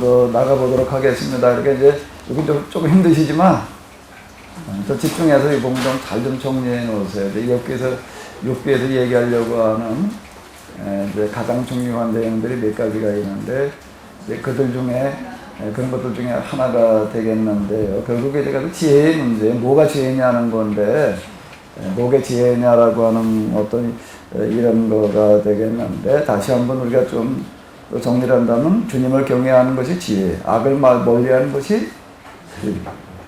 더 나가보도록 하겠습니다. 이렇게 이제 여기 조금 힘드시지만 더 집중해서 이 부분 좀 잘 좀 정리해 놓으세요. 욥기에서 얘기하려고 하는 이제 가장 중요한 내용들이 몇 가지가 있는데 이제 그들 중에 그런 것들 중에 하나가 되겠는데요. 결국에 제가 지혜의 문제, 뭐가 지혜냐는 건데 뭐가 지혜냐라고 하는 어떤 이런 거가 되겠는데 다시 한번 우리가 좀 정리를 한다면 주님을 경외하는 것이 지혜, 악을 멀리하는 것이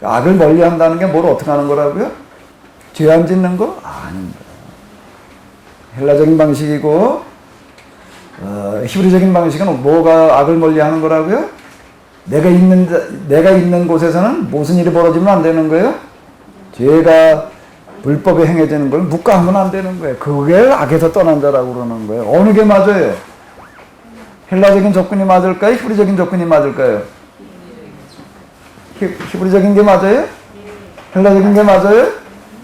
악을 멀리한다는 게 뭘 어떻게 하는 거라고요? 죄 안 짓는 거? 아닙니다. 헬라적인 방식이고 히브리적인 방식은 뭐가 악을 멀리하는 거라고요? 내가 있는 곳에서는 무슨 일이 벌어지면 안 되는 거예요? 죄가 불법에 행해지는 걸 묵과하면 안 되는 거예요. 그게 악에서 떠난 자라고 그러는 거예요. 어느 게 맞아요? 헬라적인 접근이 맞을까요? 히브리적인 접근이 맞을까요? 히브리적인 게 맞아요? 헬라적인 게 맞아요?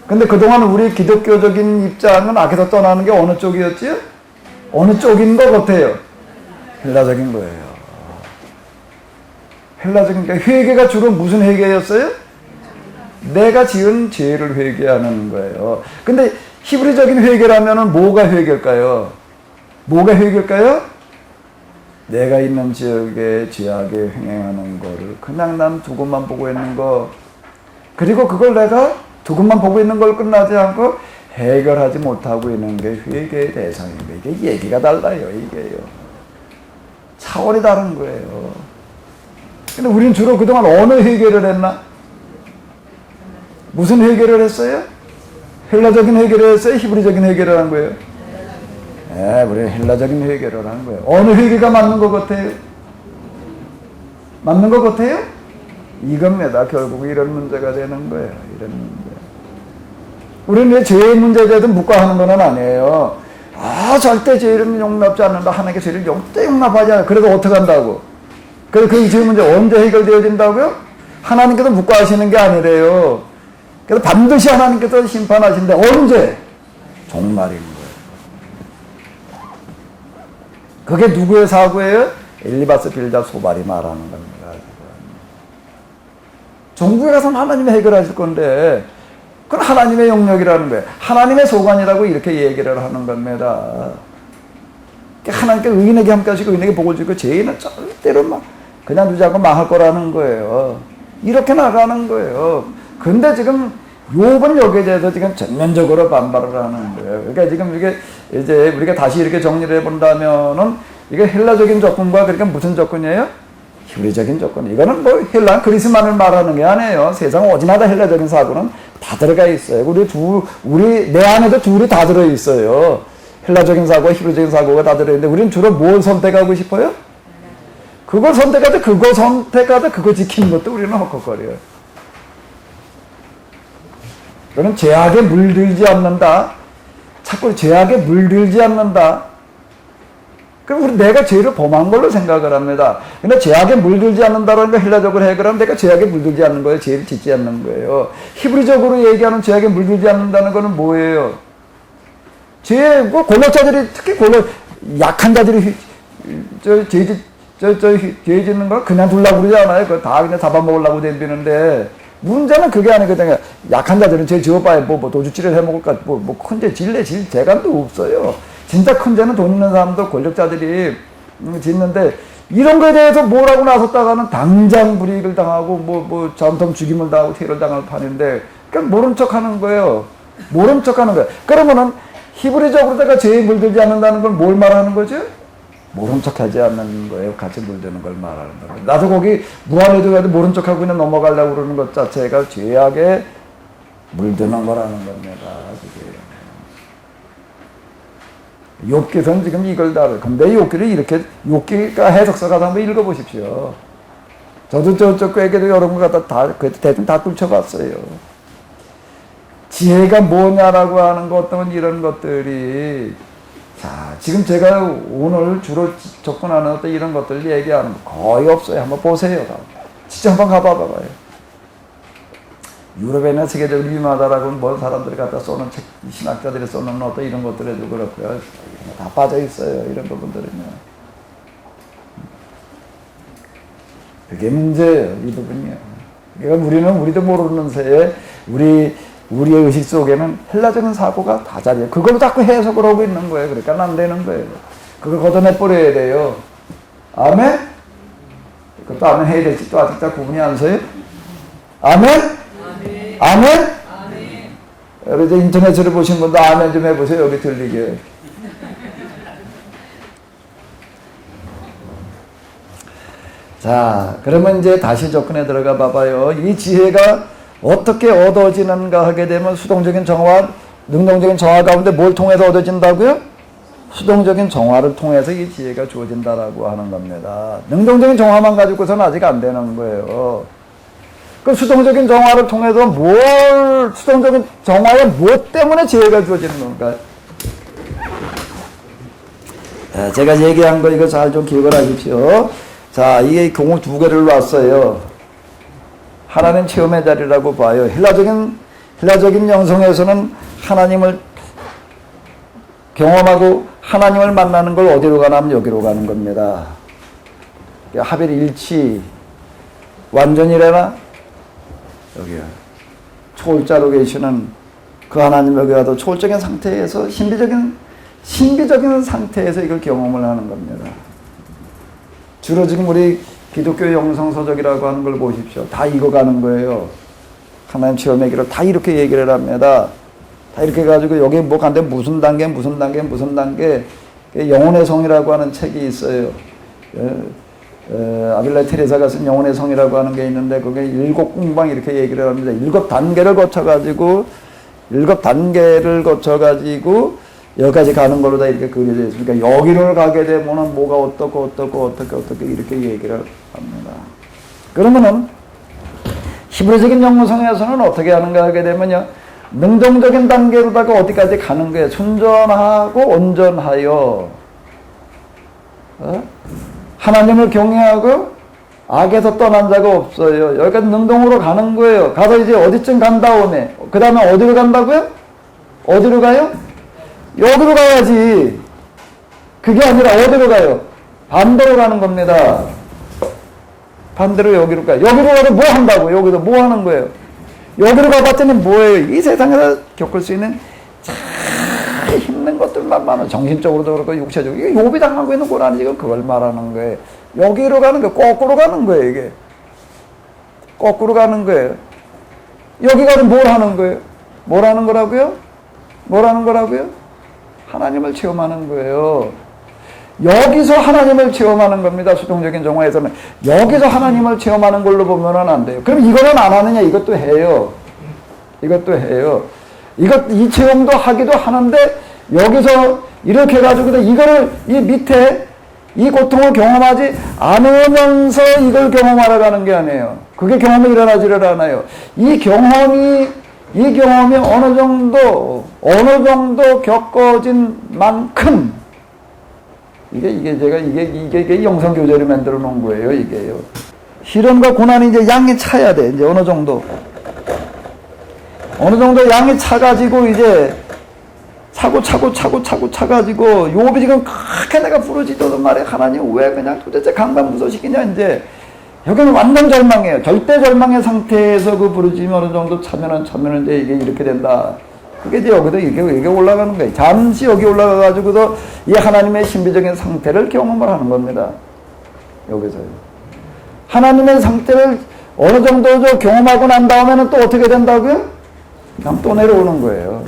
근데 그동안 우리 기독교적인 입장은 악에서 떠나는 게 어느 쪽이었지요? 어느 쪽인 것 같아요? 헬라적인 거예요. 헬라적인 게 회개가 주로 무슨 회개였어요? 내가 지은 죄를 회개하는 거예요. 근데 히브리적인 회개라면 뭐가 회개일까요? 뭐가 회개일까요? 내가 있는 지역에 죄악에 횡행하는 거를 그냥 난 두고만 보고 있는 거, 그리고 그걸 내가 두고만 보고 있는 걸 끝나지 않고 해결하지 못하고 있는 게 회개의 대상입니다. 이게 얘기가 달라요. 이게요. 차원이 다른 거예요. 근데 우리는 주로 그동안 어느 회개를 했나? 무슨 회개를 했어요? 헬라적인 회개를 했어요? 히브리적인 회개를 한 거예요? 네, 우리 헬라적인 회개를 한 거예요. 어느 회개가 맞는 것 같아요? 맞는 것 같아요? 이겁니다. 결국 이런 문제가 되는 거예요. 이런 문제. 우리는 왜 죄의 문제에 대해서 묵과하는 건 아니에요. 절대 죄를 용납지 않는다. 하나님께 죄를 절대 용납하지 않아요. 그래서 어떻게 한다고? 그래서 그 죄의 문제 언제 해결되어진다고요? 하나님께서 묵과하시는 게 아니래요. 그래서 반드시 하나님께서 심판하신데 언제? 종말인 거예요. 그게 누구의 사고예요? 엘리바스 빌자 소발이 말하는 겁니다. 종국에 가서는 하나님이 해결하실 건데 그건 하나님의 영역이라는 거예요. 하나님의 소관이라고 이렇게 얘기를 하는 겁니다. 하나님께 의인에게 함께 하시고 의인에게 복을 주고 죄인은 절대로 그냥 두지 않고 망할 거라는 거예요. 이렇게 나가는 거예요. 근데 지금 욥은 여기에 대해서 지금 전면적으로 반발을 하는 거예요. 그러니까 지금 이게 이제 우리가 다시 이렇게 정리를 해본다면은 이게 헬라적인 접근과 그러니까 무슨 접근이에요? 히브리적인 접근. 이거는 뭐 헬라 그리스만을 말하는 게 아니에요. 세상 어디나다 헬라적인 사고는 다 들어가 있어요. 우리 내 안에도 둘이 다 들어 있어요. 헬라적인 사고와 히브리적인 사고가 다 들어 있는데 우리는 주로 뭘 선택하고 싶어요? 그걸 선택하되 그거 지키는 것도 우리는 헛헛거려요. 그는 죄악에 물들지 않는다. 자꾸 죄악에 물들지 않는다. 그럼 내가 죄를 범한 걸로 생각을 합니다. 근데 죄악에 물들지 않는다라는 거 헬라적으로 해결하면 내가 죄악에 물들지 않는 거예요. 죄를 짓지 않는 거예요. 히브리적으로 얘기하는 죄악에 물들지 않는다는 거는 뭐예요? 권력자들이 특히 약한 자들이 죄 짓는 걸 그냥 둘라고 그러지 않아요. 그거 다 그냥 잡아먹으려고 덤비는데 문제는 그게 아니거든요. 약한 자들은 죄 지어봐야 도주치를 해먹을까, 큰 죄 질 재간도 없어요. 진짜 큰 죄는 돈 있는 사람도 권력자들이 짓는데 이런 거에 대해서 뭐라고 나섰다가는 당장 불이익을 당하고 전통 죽임을 당하고 퇴를 당할 판인데 그냥 모른 척 하는 거예요. 모른 척 하는 거예요. 그러면은 히브리적으로 내가 죄에 물들지 않는다는 걸 뭘 말하는 거죠? 모른 척 하지 않는 거예요. 같이 물드는 걸 말하는 거예요. 나도 거기 무한에도 모른 척 하고 그냥 넘어가려고 그러는 것 자체가 죄악에 물드는 거라는 겁니다. 욥기서는 지금 이걸 다뤄요. 근데 욥기를 이렇게, 욥기가 해석서 가서 한번 읽어보십시오. 저도 저쪽 꾀에도 여러 번 갖다 대충 다 뚫쳐봤어요. 지혜가 뭐냐라고 하는 것 어떤 이런 것들이, 자, 지금 제가 오늘 주로 접근하는 어떤 이런 것들 얘기하는 거 거의 없어요. 한번 보세요. 진짜 한번 가봐봐요. 유럽에는 세계적으로 유명하다라고 뭐 사람들이 갖다 쏘는 책, 신학자들이 쏘는 어떤 이런 것들에도 그렇고요. 다 빠져 있어요. 이런 부분들은요. 그게 문제예요. 이 부분이요. 그러니까 우리도 모르는 새에 우리의 의식 속에는 헬라적인 사고가 다 자리에 그걸 자꾸 해석을 하고 있는 거예요. 그러니까 안 되는 거예요. 그걸 걷어내 버려야 돼요. 아멘? 그것도 아멘 해야 될지 또 아직 구분이 안 서요? 아멘? 아멘? 아멘? 여러분 이제 인터넷으로 보신 분도 아멘 좀 해보세요. 여기 들리게. 자, 그러면 이제 다시 접근에 들어가 봐봐요. 이 지혜가 어떻게 얻어지는가 하게 되면 수동적인 정화, 능동적인 정화 가운데 뭘 통해서 얻어진다고요? 수동적인 정화를 통해서 이 지혜가 주어진다라고 하는 겁니다. 능동적인 정화만 가지고서는 아직 안 되는 거예요. 그 수동적인 정화를 통해서 수동적인 정화에 무엇 때문에 지혜가 주어지는 건가요? 제가 얘기한 거 이거 잘 좀 기억을 하십시오. 자, 이게 경우 두 개를 놨어요. 하나님 체험의 자리라고 봐요. 헬라적인 영성에서는 하나님을 경험하고 하나님을 만나는 걸 어디로 가냐면 여기로 가는 겁니다. 하벨 일치 완전이래나 여기요. 초월자로 계시는 그 하나님 여기 가도 초월적인 상태에서 신비적인 상태에서 이걸 경험을 하는 겁니다. 주로 지금 우리 기독교 영성서적이라고 하는 걸 보십시오. 다 익어가는 거예요. 하나님 체험의 길을 다 이렇게 얘기를 합니다. 다 이렇게 해가지고 여기 뭐 간데 무슨 단계 영혼의 성이라고 하는 책이 있어요. 아빌라 테레사가 쓴 영혼의 성이라고 하는 게 있는데 그게 7 공방 이렇게 얘기를 합니다. 7 단계를 거쳐가지고 여기까지 가는 걸로 다 이렇게 그려져 있으니까 여기를 가게 되면은 뭐가 어떻게 이렇게 얘기를 합니다. 그러면은 히브리적인 영성에서는 어떻게 하는가 하게 되면요. 능동적인 단계로다가 어디까지 가는 거예요. 순전하고 온전하여 하나님을 경외하고 악에서 떠난 자가 없어요. 여기까지 능동으로 가는 거예요. 가서 이제 어디쯤 간 다음에 그 다음에 어디로 간다고요? 어디로 가요? 여기로 가야지. 그게 아니라 어디로 가요? 반대로 가는 겁니다. 반대로 여기로 가요. 여기로 가서 뭐 한다고? 여기서 뭐 하는 거예요? 여기로 가봤더니 뭐예요? 이 세상에서 겪을 수 있는 참 힘든 것들만 많아. 정신적으로도 그렇고 육체적으로. 이게 요비 당하고 있는 고난이 지금 그걸 말하는 거예요. 여기로 가는 거예요. 거꾸로 가는 거예요, 이게. 거꾸로 가는 거예요. 여기 가서 뭘 하는 거예요? 뭘 하는 거라고요? 하나님을 체험하는 거예요. 여기서 하나님을 체험하는 겁니다. 수동적인 정화에서는. 여기서 하나님을 체험하는 걸로 보면은 안 돼요. 그럼 이거는 안 하느냐? 이것도 해요. 이 체험도 하기도 하는데, 여기서 이렇게 해가지고, 이거를, 이 밑에, 이 고통을 경험하지 않으면서 이걸 경험하러 가는 게 아니에요. 그게 경험이 일어나지를 않아요. 이 경험이 어느 정도 겪어진 만큼, 이게 영성교제를 만들어 놓은 거예요, 이게요. 시련과 고난이 이제 양이 차야 돼, 이제 어느 정도 양이 차가지고, 이제, 차가지고, 요업이 지금 그렇게 내가 부르짖어도 말이야. 하나님 왜 그냥 도대체 강간무소시키냐, 이제. 여기는 완전 절망이에요. 절대 절망의 상태에서 그 부르짖으면 어느 정도 차면은 이제 이게 이렇게 된다. 그게 이제 여기도 이게 올라가는 거예요. 잠시 여기 올라가가지고도 이 하나님의 신비적인 상태를 경험을 하는 겁니다. 여기서요. 하나님의 상태를 어느 정도 경험하고 난 다음에는 또 어떻게 된다고요? 그냥 또 내려오는 거예요.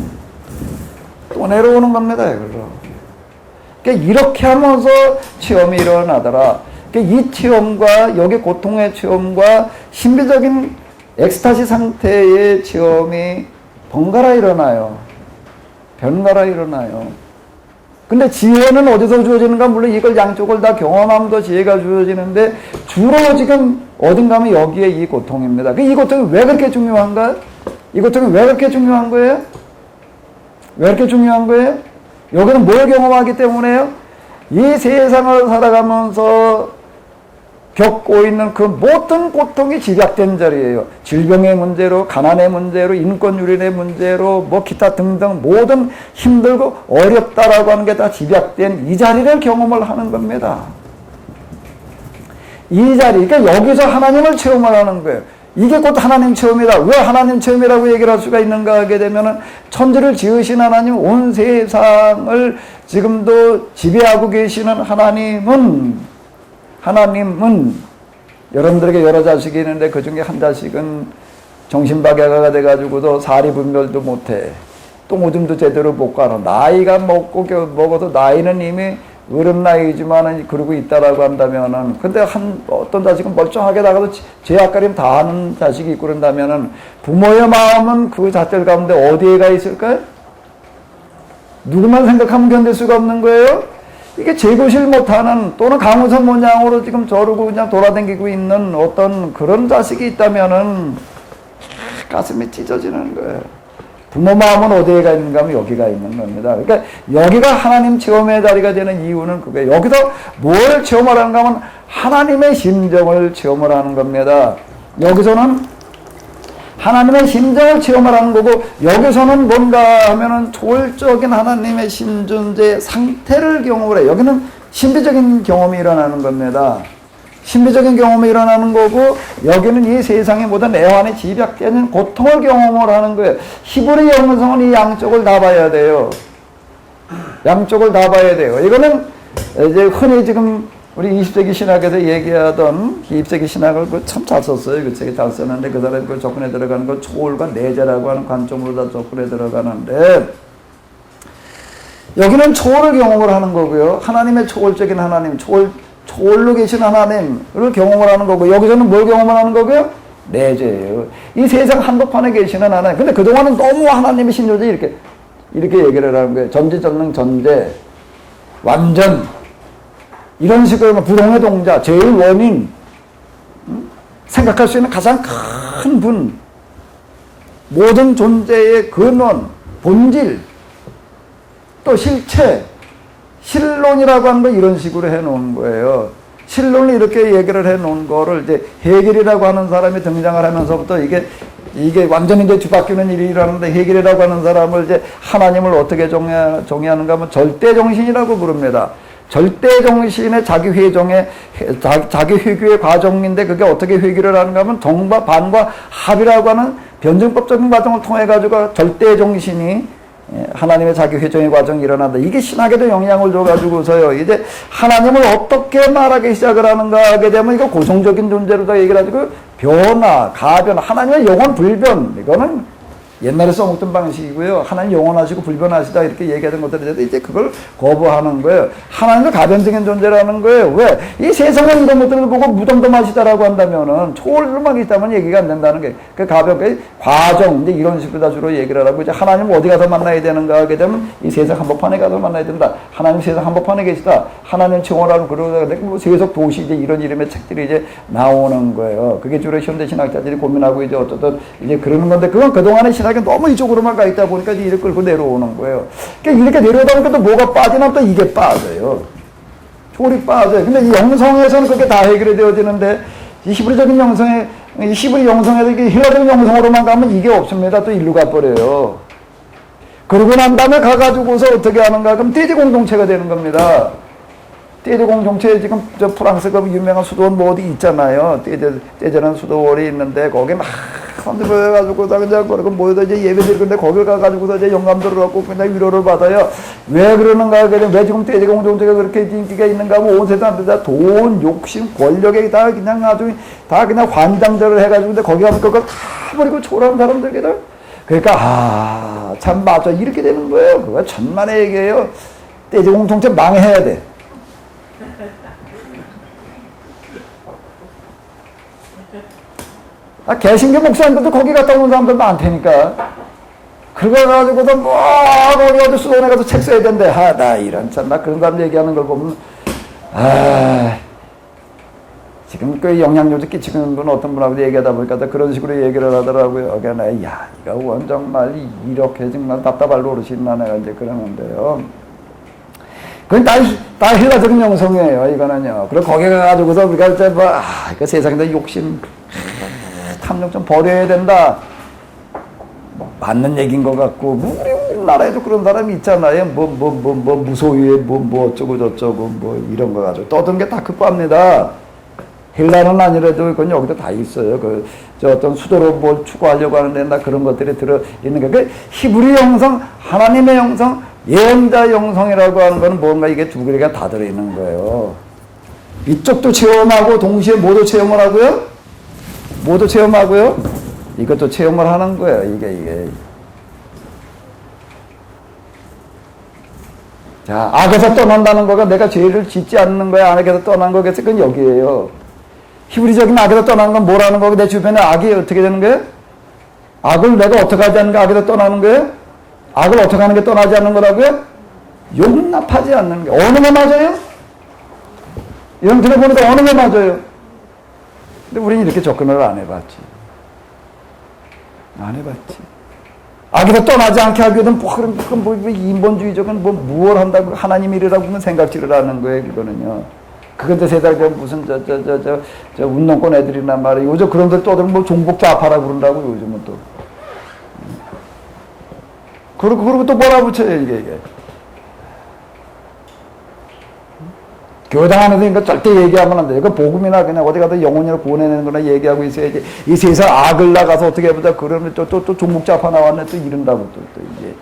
또 내려오는 겁니다, 이걸로. 그러니까 이렇게 하면서 체험이 일어나더라. 그러니까 이 체험과 여기 고통의 체험과 신비적인 엑스타시 상태의 체험이 번갈아 일어나요. 근데 지혜는 어디서 주어지는가? 물론 이걸 양쪽을 다 경험하면서 지혜가 주어지는데 주로 지금 어딘가 하면 여기에 이 고통입니다. 이 고통이 왜 그렇게 중요한가요? 이 고통이 왜 그렇게 중요한 거예요? 여기는 뭘 경험하기 때문에요? 이 세상을 살아가면서 겪고 있는 그 모든 고통이 집약된 자리예요. 질병의 문제로, 가난의 문제로, 인권유린의 문제로, 뭐 기타 등등 모든 힘들고 어렵다라고 하는 게 다 집약된 이 자리를 경험을 하는 겁니다. 이 자리, 그러니까 여기서 하나님을 체험을 하는 거예요. 이게 곧 하나님 체험이다. 왜 하나님 체험이라고 얘기를 할 수가 있는가 하게 되면은 천지를 지으신 하나님, 온 세상을 지금도 지배하고 계시는 하나님은 여러분들에게 여러 자식이 있는데 그 중에 한 자식은 정신박약아가 돼가지고도 사리분별도 못해. 똥오줌도 제대로 못 가는. 나이가 먹어도 나이는 이미 어른 나이지만은 그러고 있다라고 한다면은, 근데 어떤 자식은 멀쩡하게 나가도 죄악가림 다 하는 자식이 있고 그런다면은 부모의 마음은 그 자들 가운데 어디에 가 있을까요? 누구만 생각하면 견딜 수가 없는 거예요? 이게 제고실 못하는, 또는 강우선 모양으로 지금 저러고 그냥 돌아다니고 있는 어떤 그런 자식이 있다면은 가슴이 찢어지는 거예요. 부모 마음은 어디에 가 있는가 하면 여기가 있는 겁니다. 그러니까 여기가 하나님 체험의 자리가 되는 이유는 그거예요. 여기서 뭘 체험하라는가 하면 하나님의 심정을 체험을 하는 겁니다. 여기서는 하나님의 심정을 체험하라는 거고, 여기서는 뭔가 하면은 초월적인 하나님의 심존재 상태를 경험을 해요. 여기는 신비적인 경험이 일어나는 겁니다. 신비적인 경험이 일어나는 거고, 여기는 이 세상의 모든 애환의 집약되는 고통을 경험을 하는 거예요. 히브리 영성은 이 양쪽을 다 봐야 돼요. 양쪽을 다 봐야 돼요. 이거는 이제 흔히 지금 우리 20세기 신학에서 얘기하던 20세기 신학을 참 잘 썼어요. 그 책에 잘 썼는데 그 사람이 그걸 접근해 들어가는 건 초월과 내재라고 하는 관점으로 다 접근해 들어가는데, 여기는 초월을 경험을 하는 거고요. 하나님의 초월적인 하나님, 초월로 계신 하나님을 경험을 하는 거고, 여기서는 뭘 경험을 하는 거고요? 내재예요. 이 세상 한복판에 계시는 하나님. 근데 그동안은 너무 하나님의 신조제 이렇게 얘기를 하는 거예요. 전지전능 전제, 완전, 이런 식으로 부동의 동자, 제일 원인, 생각할 수 있는 가장 큰 분, 모든 존재의 근원, 본질, 또 실체, 실론이라고 하는 거 이런 식으로 해놓은 거예요. 실론을 이렇게 얘기를 해놓은 거를 이제 헤겔이라고 하는 사람이 등장을 하면서부터 이게 완전히 이제 뒤바뀌는 일이 일어나는데, 헤겔이라고 하는 사람을 이제 하나님을 어떻게 정의하는가 하면 절대정신이라고 부릅니다. 절대정신의 자기 회귀의 과정인데, 그게 어떻게 회귀를 하는가 하면 정과 반과 합이라고 하는 변증법적인 과정을 통해 가지고 절대정신이 하나님의 자기 회정의 과정이 일어난다. 이게 신학에도 영향을 줘가지고서요, 이제 하나님을 어떻게 말하기 시작을 하는가 하게 되면, 이거 고성적인 존재로 다 얘기를 하고, 변화, 가변, 하나님의 영원 불변, 이거는 옛날에 써먹던 방식이고요. 하나님 영원하시고 불변하시다 이렇게 얘기하던 것들인데, 이제 그걸 거부하는 거예요. 하나님은 가변적인 존재라는 거예요. 왜? 이 세상의 이런 것들을 보고 무덤덤하시다라고 한다면은 초월로만 있다면 얘기가 안 된다는 게, 그 가볍게 과정, 이제 이런 식으로 다 주로 얘기를 하고, 이제 하나님 어디 가서 만나야 되는가 하게 되면 이 세상 한복판에 가서 만나야 된다. 하나님 세상 한복판에 계시다. 하나님 체험하라고 그러다가 뭐 세속 도시 이제 이런 이름의 책들이 이제 나오는 거예요. 그게 주로 현대 신학자들이 고민하고 이제 어쨌든 이제 그러는 건데, 그건 그동안의 신학이 너무 이쪽으로만 가 있다 보니까 이를 끌고 내려오는 거예요. 그러니까 이렇게 내려오다 보니까 또 뭐가 빠지나 또 이게 빠져요. 초월이 빠져요. 근데 이 영성에서는 그게 다 해결이 되어지는데, 이 히브리적인 영성에, 이 히브리 영성에서 이게 헬라적인 영성으로만 가면 이게 없습니다. 또 일로 가버려요. 그러고 난 다음에 가가지고서 어떻게 하는가? 그럼 대제 공동체가 되는 겁니다. 대제 공동체, 지금 저 프랑스 그 유명한 수도원 뭐 어디 있잖아요. 대제라는 수도원이 있는데, 거기 막 사람들 모여가지고 다 그냥 그러고 모여서 이제 예배드리고, 근데 거길 가가지고서 이제 영감들을 얻고 그냥 위로를 받아요. 왜 그러는가? 왜 지금 대제 공동체가 그렇게 인기가 있는가 하면, 온 세상들 다 돈, 욕심, 권력에 다 그냥 아주 다 그냥 관장들을 해가지고, 근데 거기 가면 그걸 다 버리고 초라한 사람들이거든. 그러니까 참 맞아, 이렇게 되는 거예요. 그거 천만의 얘기예요. 대제 공동체 망해야 돼. 개신교 목사님들도 거기 갔다 오는 사람들 많다니까. 그래가지고도 뭐 거기 어디 수도원에 가서 책 써야 된대. 나 이런 참, 나 그런 사람 얘기하는 걸 보면 지금 그 영향력을 끼치는 분 어떤 분하고 얘기하다 보니까 그런 식으로 얘기를 하더라고요. 그러니까 야, 이거 원 정말 이렇게 정말 답답할 노릇이 있나 내가 이제 그러는데요. 그건 다 헬라적인 영성이에요, 이거는요. 그리고 거기 가가지고서 우리가 이제 그 세상에 욕심, 탐욕 좀 버려야 된다. 맞는 얘기인 것 같고, 우리나라에도 그런 사람이 있잖아요. 무소유에 어쩌고 저쩌고 이런 거 가지고 떠든 게 다 극과합니다. 헬라는 아니라도 그건 여기도 다 있어요. 저 어떤 수도로 뭘 추구하려고 하는데 나 그런 것들이 들어 있는 게 그 히브리 영성, 하나님의 영성, 예언자 영성이라고 하는 거는 뭔가 이게 두 개가 다 들어 있는 거예요. 이쪽도 체험하고 동시에 모두 체험을 하고요. 모두 체험하고요. 이것도 체험을 하는 거예요. 이게. 자, 악에서 떠난다는 거가 내가 죄를 짓지 않는 거야. 악에서 떠난 거겠지. 그건 여기에요. 히브리적인 악에서 떠나는 건 뭐라는 거고, 내 주변에 악이 어떻게 되는 거예요? 악을 내가 어떻게 하지 않는 게 악에서 떠나는 거예요? 악을 어떻게 하는 게 떠나지 않는 거라고요? 용납하지 않는 게. 어느 게 맞아요? 이런 들어보니까 어느 게 맞아요? 근데 우리는 이렇게 접근을 안 해봤지. 안 해봤지. 악에서 떠나지 않게 하기 위해서는 뭐 인본주의적인 무엇 한다고 하나님 일이라고 하면 생각지를 하는 거예요. 그거는요. 그건데 세상에 무슨 운동권 애들이나 말이에요. 요즘 그런들 떠들면 뭐 종북 좌파라고 그런다고 요즘은 또. 그리고 또 뭐라 붙여요 이게. 교회당 안에서 이거 절대 얘기하면 안 돼. 이거 복음이나 그냥 어디 가서 영혼을 구원해내는 거나 얘기하고 있어야지. 이 세상 악을 나가서 어떻게 해보자. 그러면 또 종북좌파 나왔네. 또 이런다고 또 이제.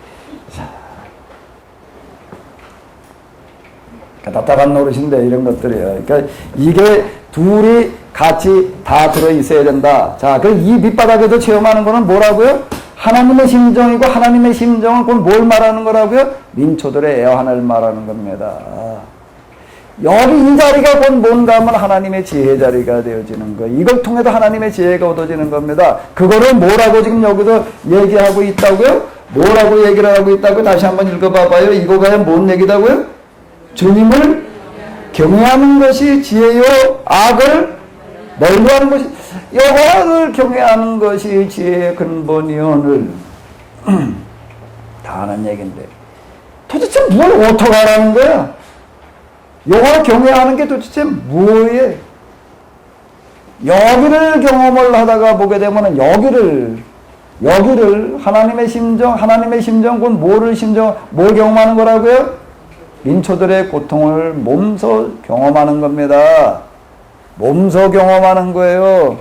답답한 노릇인데 이런 것들이에요. 그러니까 이게 둘이 같이 다 들어있어야 된다. 자, 그 이 밑바닥에서 체험하는 거는 뭐라고요? 하나님의 심정이고 하나님의 심정은 그건 뭘 말하는 거라고요? 민초들의 애환을 말하는 겁니다. 여기 이 자리가 곧 뭔가 하면 하나님의 지혜 자리가 되어지는 거예요. 이걸 통해서 하나님의 지혜가 얻어지는 겁니다. 그거를 뭐라고 지금 여기서 얘기하고 있다고요? 뭐라고 얘기를 하고 있다고요? 다시 한번 읽어봐봐요. 이거 과연 뭔 얘기다고요? 주님을 경외하는 것이 지혜요. 악을 멀리하는 것이 여호와를 경외하는 것이 지혜의 근본이오늘 다 하는 얘기인데 도대체 뭘 어떻게 하라는 거야? 여호와 경외하는 게 도대체 뭐예요? 여기를 경험을 하다가 보게 되면은 여기를 하나님의 심정 곧 뭘 경험하는 거라고요? 민초들의 고통을 몸소 경험하는 겁니다. 몸소 경험하는 거예요.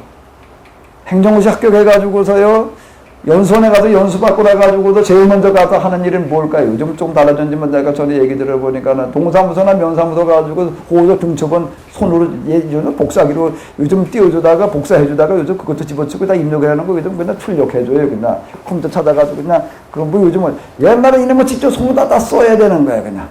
행정고시 합격해가지고서요. 연수원에 가서 연수 받고 나가지고도 제일 먼저 가서 하는 일은 뭘까요? 요즘 좀 달라졌지만 내가 전에 얘기 들어보니까 동사무소나 면사무소 가지고 호조 등쳐본 손으로 예전에 복사기로 요즘 띄워주다가 복사해주다가 요즘 그것도 집어치고 다 입력하는 거 요즘 그냥 출력해줘요. 그냥 컴퓨터 찾아가지고 그냥 그건 뭐 요즘은 옛날에 이놈은 직접 손으로 다 써야 되는 거야 그냥.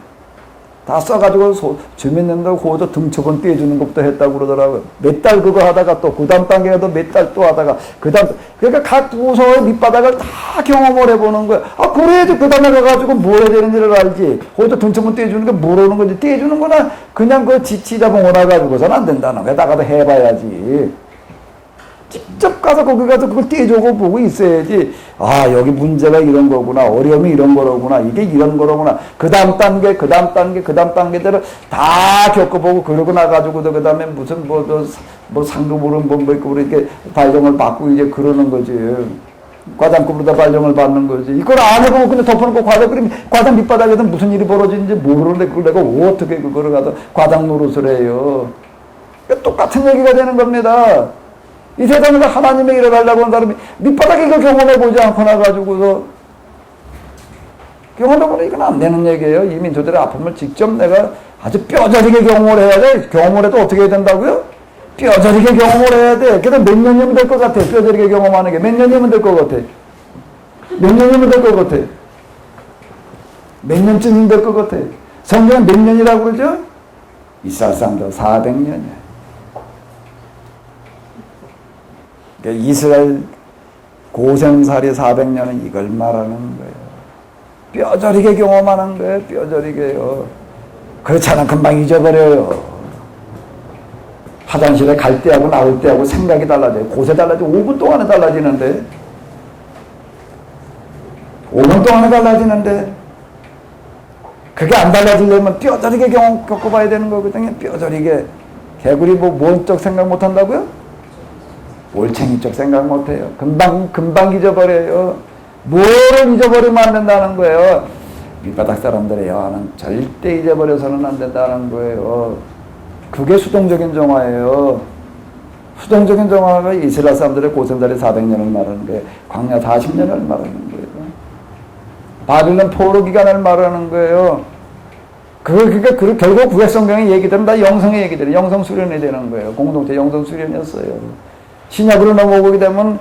다 써가지고 주민등록 호조 등초본 떼주는 것부터 했다고 그러더라고요. 몇 달 그거 하다가 또 그 다음 단계에도 몇 달 또 하다가 그러니까 각 부서의 밑바닥을 다 경험을 해보는 거예요. 아 그래야지 그 다음에 가가지고 뭘 해야 되는지를 알지. 호조 등초본 떼주는 게 뭐라는 건지 떼주는 거나 그냥 그 지치자고 오나가지고서는 안 된다는 거야. 나가서 해봐야지. 직접 가서 거기 가서 그걸 떼주고 보고 있어야지. 아 여기 문제가 이런 거구나. 어려움이 이런 거로구나. 이게 이런 거로구나. 그 다음 단계대로 다 겪어보고 그러고 나가지고도 그 다음에 무슨 뭐 상급으로 뭐 이렇게 발령을 받고 이제 그러는 거지. 과장급으로 다 발령을 받는 거지. 이걸 안 해보고 그냥 덮어놓고 과장 밑바닥에서 무슨 일이 벌어지는지 모르는데 그걸 내가 어떻게 그거를 가서 과장 노릇을 해요. 똑같은 얘기가 되는 겁니다. 이 세상에서 하나님의 일을 하려고 하는 사람이 밑바닥에 이걸 경험해보지 않고 나가지고서 경험해보니 이건 안 되는 얘기예요. 이 민초들의 아픔을 직접 내가 아주 뼈저리게 경험을 해야 돼. 경험을 해도 어떻게 해야 된다고요? 뼈저리게 경험을 해야 돼. 그래서 몇 년이면 될 것 같아. 뼈저리게 경험하는 게 몇 년이면 될 것 같아. 몇 년이면 될 것 같아. 몇 년쯤이면 될 것 같아. 성경은 몇 년이라고 그러죠? 이스라엘상도 400년이야. 이스라엘 고생살이 400년은 이걸 말하는 거예요. 뼈저리게 경험하는 거예요. 뼈저리게요. 그렇잖아. 금방 잊어버려요. 화장실에 갈 때하고 나올 때하고 생각이 달라져요. 곳에 달라지고 5분 동안에 달라지는데 5분 동안에 달라지는데 그게 안 달라지려면 뼈저리게 겪어봐야 되는 거거든요. 뼈저리게. 개구리 뭔적 생각 못 한다고요? 올챙이쪽 생각 못해요. 금방 잊어버려요. 뭐를 잊어버리면 안 된다는 거예요. 밑바닥 사람들의 여하는 절대 잊어버려서는 안 된다는 거예요. 그게 수동적인 정화예요. 수동적인 정화가 이스라엘 사람들의 고생살이 400년을 말하는 거예요. 광야 40년을 말하는 거예요. 바빌론 포로 기간을 말하는 거예요. 그러니까 결국 구약 성경의 얘기들은 다 영성의 얘기들이 영성 수련이 되는 거예요. 공동체 영성 수련이었어요. 신약으로 넘어오게 되면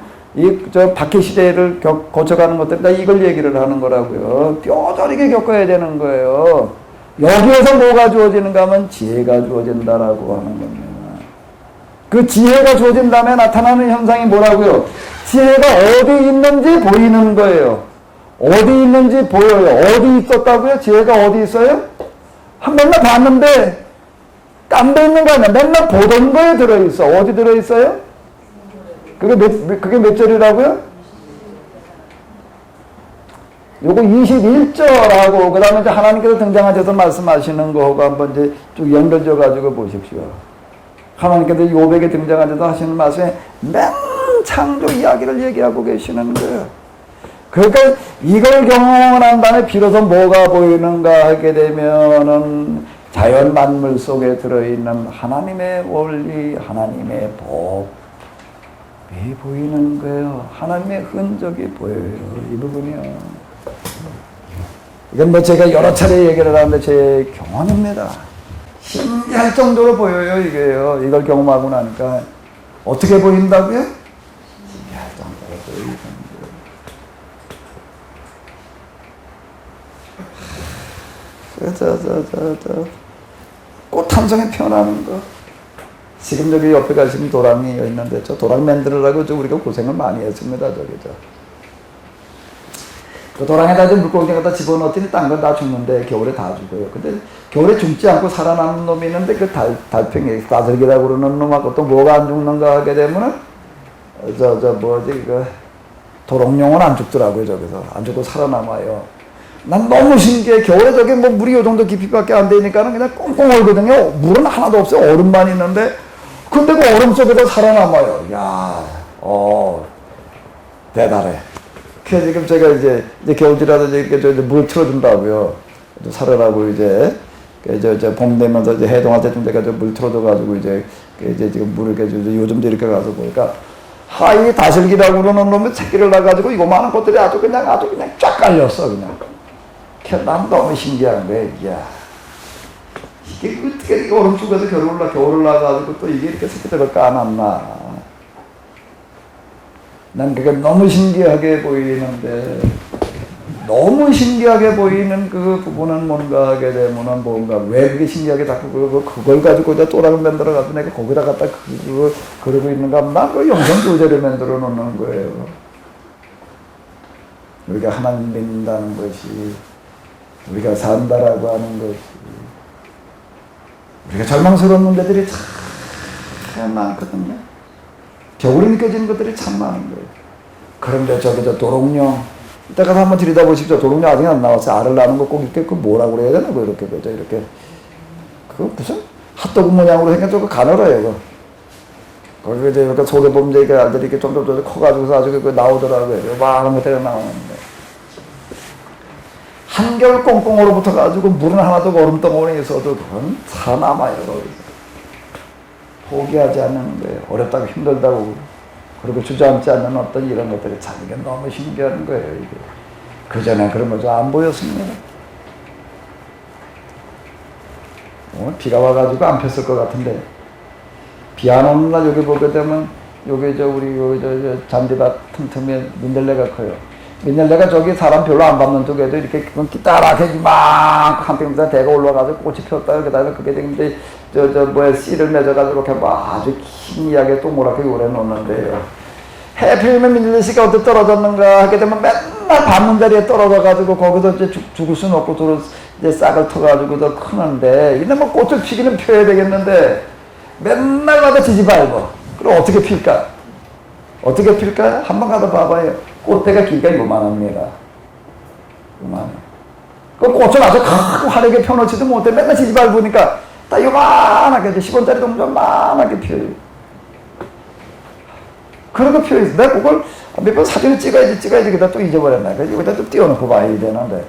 박해 시대를 거쳐가는 것들 다 이걸 얘기를 하는 거라고요. 뼈저리게 겪어야 되는 거예요. 여기에서 뭐가 주어지는가 하면 지혜가 주어진다라고 하는 겁니다. 그 지혜가 주어진 다음에 나타나는 현상이 뭐라고요? 지혜가 어디 있는지 보이는 거예요. 어디 있는지 보여요. 어디 있었다고요? 지혜가 어디 있어요? 한 맨날 봤는데 깜대 있는 거 아니야. 맨날 보던 거에 들어있어. 어디 들어있어요? 그게 몇 절이라고요? 요거 21절하고 그 다음에 이제 하나님께서 등장하셔서 말씀하시는 거하고 한번 이제 쭉 연결져 가지고 보십시오. 하나님께서 요백에 등장하셔서 하시는 말씀에 맨 창조 이야기를 얘기하고 계시는 거예요. 그러니까 이걸 경험한 다음에 비로소 뭐가 보이는가 하게 되면은 자연 만물 속에 들어있는 하나님의 원리, 하나님의 법이 보이는 거예요. 하나님의 흔적이 보여요. 이 부분이요. 이건 뭐 제가 여러 차례 얘기를 하는데 제 경험입니다. 신기할 정도로 보여요, 이게요. 이걸 경험하고 나니까. 어떻게 보인다고요? 신기할 정도로 보이는 거예요. 꽃 한 송이 피어나는 거. 지금 저기 옆에 가시면 도랑이 있는데, 저 도랑 만들으라고 우리가 고생을 많이 했습니다, 그 도랑에다 물고기 갖다 집어넣었더니 딴 건 다 죽는데 겨울에 다 죽어요. 근데 겨울에 죽지 않고 살아남는 놈이 있는데 그 달팽이, 다슬기라고 그러는 놈하고 또 뭐가 안 죽는가 하게 되면은 도롱뇽은 안 죽더라고요. 저기서 안 죽고 살아남아요. 난 너무 신기해. 겨울에 저게 뭐 물이 요 정도 깊이밖에 안 되니까는 그냥 꽁꽁 얼거든요. 물은 하나도 없어요. 얼음만 있는데 근데 그 얼음 속에서 살아남아요. 야, 대단해. 그래서 지금 제가 이제 겨울이라도 이제 물 틀어준다고요. 살아라고 봄 되면서 해동할 때쯤 제가 물 틀어줘가지고 이제 지금 물을 요즘도 이렇게 가서 보니까 이 다슬기라고 그러는 놈이 새끼를 낳아가지고 이거만한 것들이 아주 그냥 쫙 깔렸어, 그냥. 난 너무 신기한 거야, 이게. 이게 어떻게 얼음 속에서 겨울을 나가지고 또 이게 이렇게 새끼들을 까놨나. 난 그게 너무 신기하게 보이는데, 너무 신기하게 보이는 그 부분은 뭔가 하게 되면은 뭔가 왜 그게 신기하게 자꾸 그걸 가지고 이제 또랑을 만들어 가지고 내가 거기다 갖다 그러고 있는가 하면 난 그 영성 조제를 만들어 놓는 거예요. 우리가 하나님 믿는다는 것이, 우리가 산다라고 하는 것이, 우리가 절망스러운 데들이 참 많거든요. 겨울에 느껴지는 것들이 참 많은 거예요. 그런데 도롱뇽, 이따가 한번 들여다보십시오. 도롱뇽 아직 안 나왔어요. 알을 낳는 거 꼭 이렇게 그 뭐라고 그래야 되나? 이렇게 그죠? 이렇게. 그거 무슨 핫도그 모양으로 생겨서 그 가늘어요. 거기 이제 이렇게 속에 보면 이렇게 알들이 이렇게 점점 커가지고서 아주 그 나오더라고요. 요만한 것들이 나오는데. 한겨울 꽁꽁으로 붙어가지고 물은 하나도 얼음덩어리에 있어도 그건 살아남아요. 포기하지 않는 거예요. 어렵다고 힘들다고 그리고 주저앉지 않는 어떤 이런 것들이 참 이게 너무 신기한 거예요. 이게 그전에 그런 거 안 보였습니다. 오늘 비가 와가지고 안 폈을 것 같은데 비 안 오는 날 여기 보게 되면 여기 우리 잔디밭 틈틈이 민들레가 커요. 민들레가 저기 사람 별로 안 밟는 쪽에도 이렇게 따라게 막 한평생 대가 올라가서 꽃이 폈다. 그다음에 그게 이제 씨를 맺어가지고 이렇게 막 아주 희미하게 동그랗게 요래 놓는데요. 해필이면 민들레씨가 어디 떨어졌는가 하게 되면 맨날 밟는 자리에 떨어져가지고 거기서 이제 죽을 수는 없고 이제 싹을 터가지고 더 크는데 이제 뭐 꽃을 피기는 펴야 되겠는데 맨날마다 지지밟어. 그럼 어떻게 필까? 어떻게 필까? 한번 가서 봐봐요. 꽃대가 길이가 요만합니다. 요만해. 그 꽃을 아주 화려하게 펴놓지도 못해. 맨날 지지밟으니까 다 요만하게 10원짜리 동전 만하게 펴요. 그러고 펴있어. 내가 그걸 몇 번 사진을 찍어야지 그다 또 잊어버렸나. 그래서 여기다 좀 띄워놓고 봐야 되는데.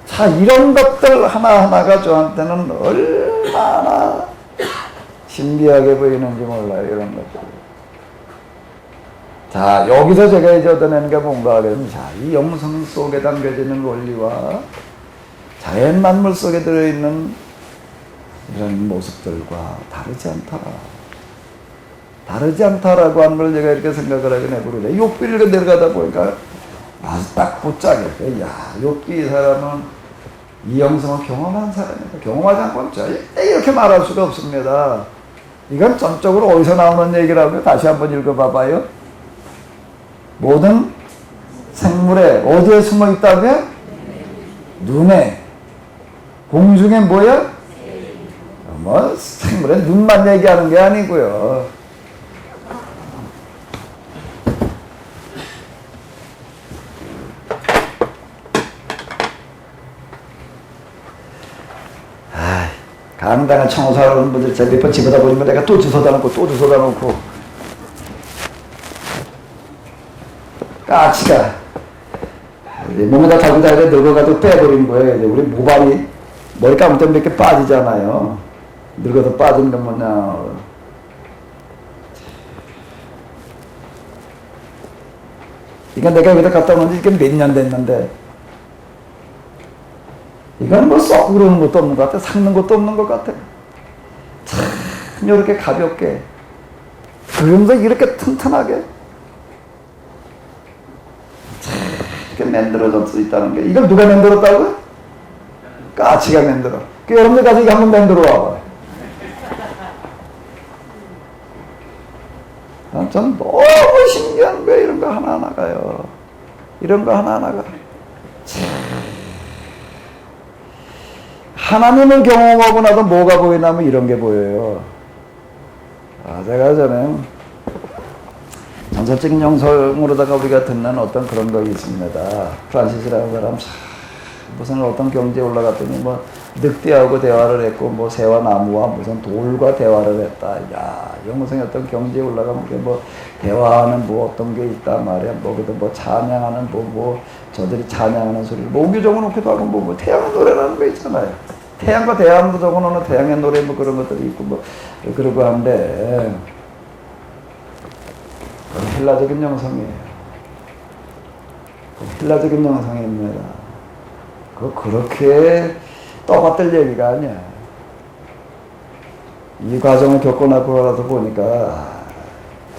자, 이런 것들 하나하나가 저한테는 얼마나 신비하게 보이는지 몰라요. 이런 것들. 자, 여기서 제가 이제 얻어내는 게 뭔가 하면, 자, 이 영성 속에 담겨지는 원리와 자연 만물 속에 들어있는 이런 모습들과 다르지 않다. 다르지 않다라고 하는 걸 제가 이렇게 생각을 하게 내버리네. 욥기를 내려가다 보니까 아주 딱 붙잡게. 야, 욥기 이 사람은 이 영성을 경험한 사람이다. 경험하지 않고는 절대 이렇게 말할 수가 없습니다. 이건 전적으로 어디서 나오는 얘기라고요? 다시 한번 읽어봐봐요. 모든 생물에 어디에 숨어 있다고요? 눈에. 공중에 뭐야? 뭐 생물에 눈만 얘기하는 게 아니고요. 강당을 청소하는 분들 제가 몇 번 집어다 보니까 내가 또 주워다 놓고 또 주워다 놓고 까치가 몸에다 달고 다니는데 늙어가지고 빼버린 거예요. 우리 모발이 머리 감을 때 몇 개 빠지잖아요. 늙어서 빠진 건 뭐냐. 이거 내가 여기다 갖다 놓은 지 이게 몇 년 됐는데 이건 뭐 썩 그러는 것도 없는 것 같아. 삭는 것도 없는 것 같아. 참 이렇게 가볍게 그러면서 이렇게 튼튼하게 참 이렇게 만들어질 수 있다는 게, 이걸 누가 만들었다고요? 까치가 만들어. 그 여러분들 가서 이거 한번 만들어 와봐요. 전 너무 신기한 거예요. 이런 거 하나하나가요. 이런 거 하나하나가 하나님을 경험하고 나도 뭐가 보이냐면 이런 게 보여요. 제가 전에 전설적인 영성으로다가 우리가 듣는 어떤 그런 거 있습니다. 프란시스라는 사람 무슨 어떤 경지에 올라갔더니 뭐 늑대하고 대화를 했고 뭐 새와 나무와 무슨 돌과 대화를 했다. 야, 영성의 어떤 경지에 올라가면 뭐 대화하는 뭐 어떤 게 있다 말이야. 뭐 그래도 뭐 찬양하는 뭐 저들이 찬양하는 소리 뭐 옮겨 적어놓기도 하고 뭐 태양의 노래라는 거 있잖아요. 태양과 대양도 적어놓는 태양의 노래 뭐 그런 것들이 있고 뭐 그러고 하는데 그건 헬라적인 영성이에요. 헬라적인 영성입니다. 그렇게 떠받들 얘기가 아니야. 이 과정을 겪어나고 나서 보니까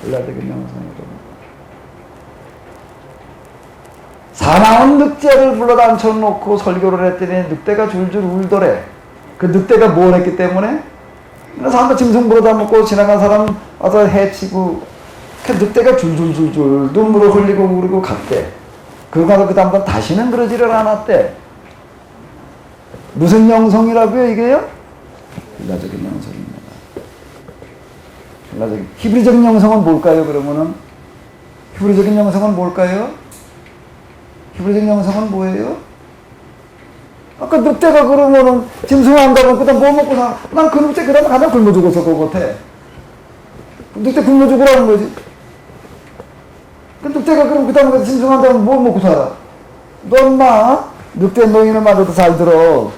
헬라적인 영성이죠. 사나운 늑대를 불러다 앉혀놓고 설교를 했더니 늑대가 줄줄 울더래. 그 늑대가 뭘 했기 때문에? 사람들 짐승 불어다 먹고 지나간 사람 와서 해치고 그 늑대가 줄줄줄줄 눈물을 흘리고 그러고 갔대. 그러고 나서 그 다음부터 다시는 그러지를 않았대. 무슨 영성이라고요 이게요? 헬라적인 영성입니다. 헬라적인 히브리적인 영성은 뭘까요? 그러면은 히브리적인 영성은 뭘까요? 히브리적인 영성은 뭐예요? 아까 늑대가 그러면은 짐승 안 가면 그다음 뭐 먹고 사? 난 그 늑대 그다음 가장 굶어 죽었을 것 같아. 늑대 굶어 죽으라는 거지. 그 늑대가 그럼 그다음 짐승 안 가면 뭐 먹고 살아? 너 엄마 늑대 노인을 맞아도 잘 들어.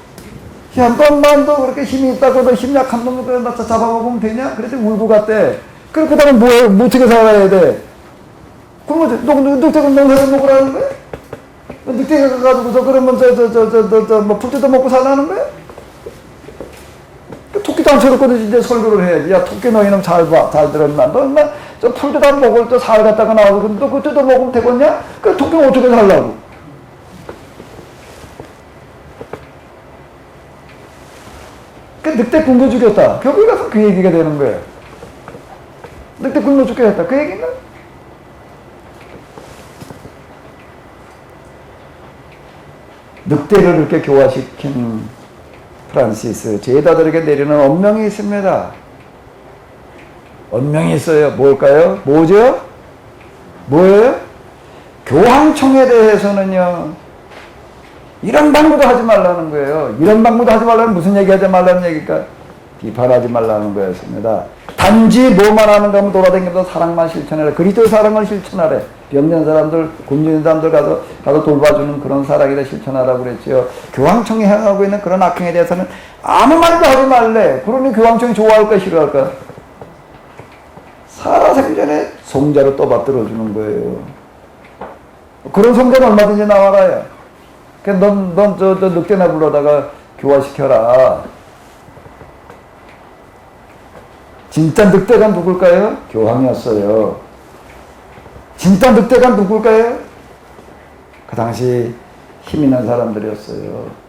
야, 넌만도 그렇게 힘이 있다고 너 힘 약한 놈을 갖다 잡아먹으면 되냐? 그래서 울고 갔대. 그래, 그 다음에 뭐해? 뭐 어떻게 살아야 돼? 그러면 늑대가 농사를 먹으라는 거야? 늑대가 가가지고서 그러면 뭐 풀 뜯어 먹고 살라는 거야? 토끼도 안 쳐놓고도 이제 설교를 해야지. 야, 토끼 너희는 잘 봐. 잘 들었나? 너 엄마 저풀 뜯어 먹을 때 살 갖다가 나오고 너 그거 뜯어 먹으면 되겠냐? 그 토끼는 어떻게 살라고? 늑대 굶어 죽였다. 결국에 가서 그 얘기가 되는 거예요. 늑대 굶어 죽였다. 그 얘기는? 늑대를 이렇게 교화시킨 프란시스, 제자들에게 내리는 언명이 있습니다. 언명이 있어요. 뭘까요? 뭐죠? 뭐예요? 교황청에 대해서는요, 이런 방구도 하지 말라는 거예요. 이런 방구도 하지 말라는 무슨 얘기 하지 말라는 얘기일까? 비판하지 말라는 거였습니다. 단지 뭐만 하는가 하면 돌아다니면서 사랑만 실천하래. 그리스도의 사랑을 실천하래. 병든 사람들, 굶주린 사람들 가서 돌봐주는 그런 사랑이다 실천하라고 그랬죠. 교황청이 행하고 있는 그런 악행에 대해서는 아무 말도 하지 말래. 그러니 교황청이 좋아할까 싫어할까? 살아생전에 송자로 떠받들어 주는 거예요. 그런 성자는 얼마든지 나와라요. 넌 늑대나 불러다가 교화시켜라. 진짜 늑대가 누굴까요? 교황이었어요. 진짜 늑대가 누굴까요? 그 당시 힘 있는 사람들이었어요.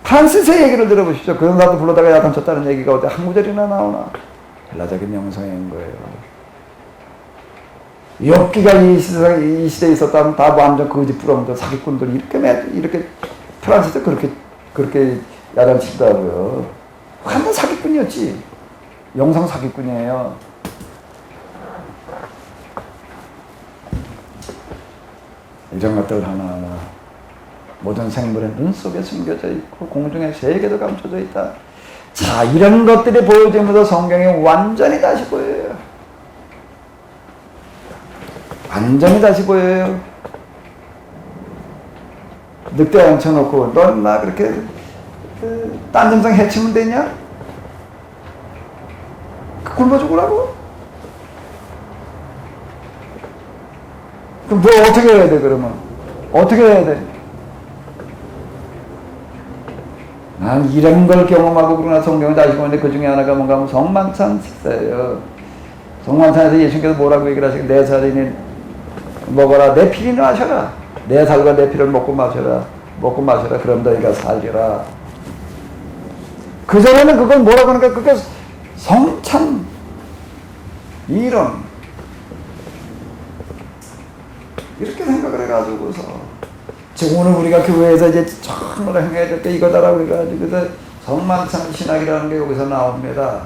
프란시스의 얘기를 들어보십시오. 그런 사람도 불러다가 야단쳤다는 얘기가 어디 한 구절이나 나오나? 헬라적인 명성인 거예요. 욥기가 이 시대에 있었다면 다 완전 거짓 부렁들 사기꾼들이 이렇게 프란시스 그렇게 야단친다고요. 완전 사기꾼이었지. 영상 사기꾼이에요. 이런 것들 하나하나 모든 생물의 눈 속에 숨겨져 있고 공중에 세계도 감춰져 있다. 자, 이런 것들이 보여지면서 성경이 완전히 다시 보여요. 완전히 다시 보여요. 늑대 앉혀놓고 넌 나 그렇게 딴 점상 해치면 되냐? 굶어 죽으라고? 그럼 뭐 어떻게 해야 돼 그러면? 어떻게 해야 돼? 난 이런 걸 경험하고 그러나 성경을 다시 보는데 그 중에 하나가 뭔가 하면 성만찬 식사예요. 성만찬에서 예수님께서 뭐라고 얘기를 하시고 내 살이니 먹어라 내 피를 마셔라. 내 살과 내 피를 먹고 마셔라. 그럼 너희가 살리라. 그전에는 그걸 뭐라고 하니까 그게 성찬 이런 이렇게 생각을 해가지고서 지금 오늘 우리가 교회에서 이제 정말 행해야 될 게 이거다라고 해가지고 성만찬 신학이라는 게 여기서 나옵니다.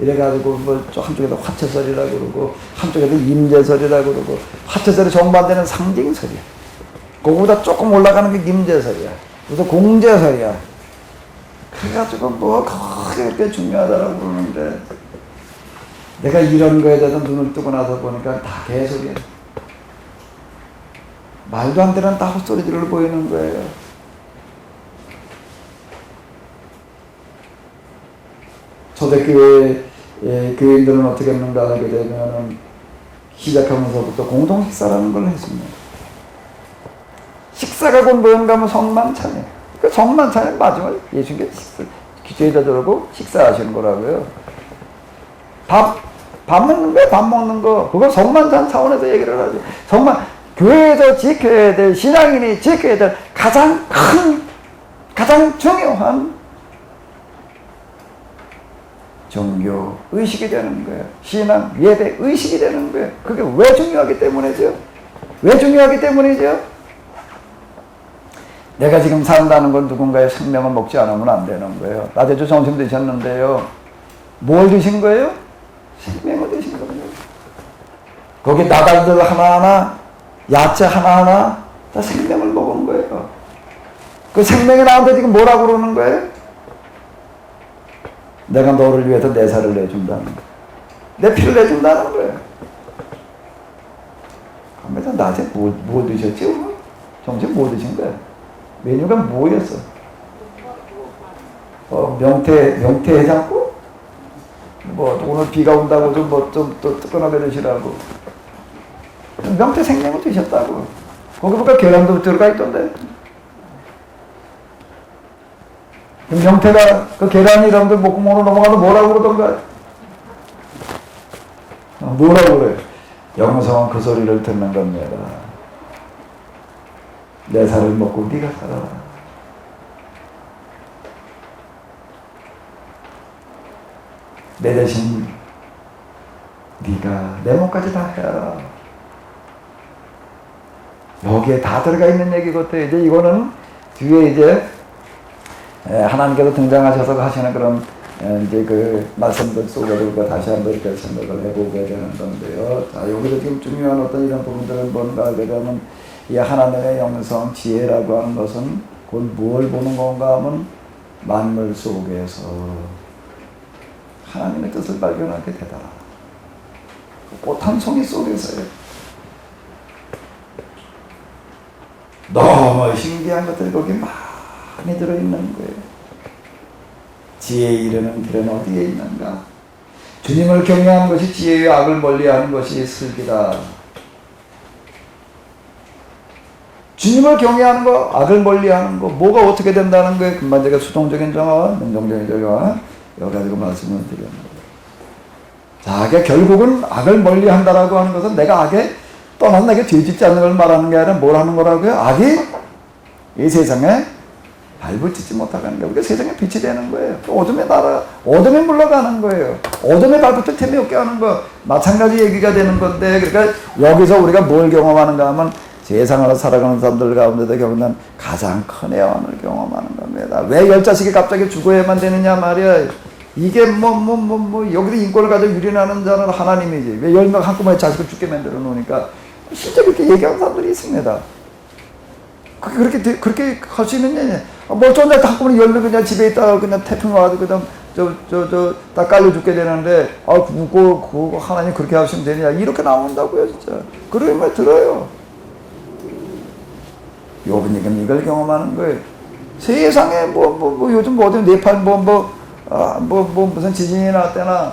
이래가지고 뭐 한쪽에도 화채설이라고 그러고 한쪽에도 임재설이라고 그러고 화채설이 정반대는 상징설이야. 그거보다 조금 올라가는 게 임재설이야. 그래서 공재설이야. 그래가지고 뭐 그렇게 중요하다라고 그러는데 내가 이런 거에 대해서 눈을 뜨고 나서 보니까 다 개소리야. 말도 안 되는 다 헛소리들을 보이는 거예요. 초대교회 교인들은 어떻게 했는가 하게 되면은 시작하면서부터 공동 식사라는 걸 했습니다. 식사가 곧 뭐였는가 하면 성만찬이에요. 그 성만찬의 마지막 예수님께서 기초에다 들고 식사하시는 거라고요. 밥 먹는 거야, 밥 먹는 거. 그걸 성만찬 차원에서 얘기를 하죠. 교회에서 지켜야 될, 신앙인이 지켜야 될 가장 중요한 종교 의식이 되는 거예요. 신앙, 예배 의식이 되는 거예요. 그게 왜 중요하기 때문이죠? 내가 지금 산다는 건 누군가의 생명을 먹지 않으면 안 되는 거예요. 낮에도 점심 드셨는데요. 뭘 드신 거예요? 생명을 드신 거예요. 거기 나달들 하나하나, 야채 하나하나 다 생명을 먹은 거예요. 그 생명이 나한테 지금 뭐라고 그러는 거예요? 내가 너를 위해서 내 살을 내준다는 거예요. 내 피를 내준다는 거예요. 그러면서 낮에 뭐 드셨지 오늘? 점심 뭐 드신 거예요? 메뉴가 뭐였어? 명태 해장국? 뭐 오늘 비가 온다고 좀 뜨끈하게 드시라고. 명태 생명을 드셨다고. 거기 보니까 계란도 들어가 있던데. 명태가 그 계란이 여러분들 목구멍으로 넘어가면 뭐라고 그러던가? 뭐라고 그래? 영성은 그 소리를 듣는 겁니다. 내 살을 먹고 네가 살아라. 내 대신 네가 내 몸까지 다 해라. 여기에 다 들어가 있는 얘기거든요. 이제 이거는 뒤에 이제 하나님께서 등장하셔서 하시는 그런 이제 그 말씀들 속으로 다시 한번 이렇게 생각을 해보게 되는 건데요. 자, 여기서 지금 중요한 어떤 이런 부분들은 뭔가 하면 이 하나님의 영성, 지혜라고 하는 것은 곧 무엇을 보는 건가 하면 만물 속에서 하나님의 뜻을 발견하게 되더라. 꽃 한 송이 속에서요. 너무 신기한 것들이 거기 많이 들어있는 거예요. 지혜에 이르는 길은 어디에 있는가? 주님을 경외하는 것이 지혜요 악을 멀리하는 것이 슬기다. 주님을 경외하는 거, 악을 멀리하는 거, 뭐가 어떻게 된다는 거에 금방 제가 수동적인 정화, 능동적인 정화 여러 가지로 말씀을 드렸는데, 자, 결국은 악을 멀리한다라고 하는 것은 내가 악에 떠나서 내게 뒤집지 않는 걸 말하는 게 아니라 뭘 하는 거라고요? 악이 이 세상에 발붙이지 못하게 하는 거예요. 우리가 세상에 빛이 되는 거예요. 어둠의 나라, 어둠에 물러가는 거예요. 어둠에 발붙을 틈이 없게 하는 거, 마찬가지 얘기가 되는 건데, 그러니까 여기서 우리가 뭘 경험하는가 하면 세상으로 살아가는 사람들 가운데도 경험한 가장 큰 애환을 경험하는 겁니다. 왜 열 자식이 갑자기 죽어야만 되느냐 말이야. 이게 여기서 인권을 가지고 유린하는 자는 하나님이지. 왜 10명 한꺼번에 자식을 죽게 만들어 놓으니까. 실제 그렇게 얘기하는 사람들이 있습니다. 그렇게 할 수 있는 얘기. 멀쩡한 자 한꺼번에 10명 그냥 집에 있다가 그냥 태풍 와가지고 그냥 다 깔려 죽게 되는데, 그거 하나님 그렇게 하시면 되냐. 이렇게 나온다고요, 진짜. 그런 말 들어요. 욥은 지금 이걸 경험하는 거예요. 세상에 요즘 어디 네팔 무슨 지진이 났대나,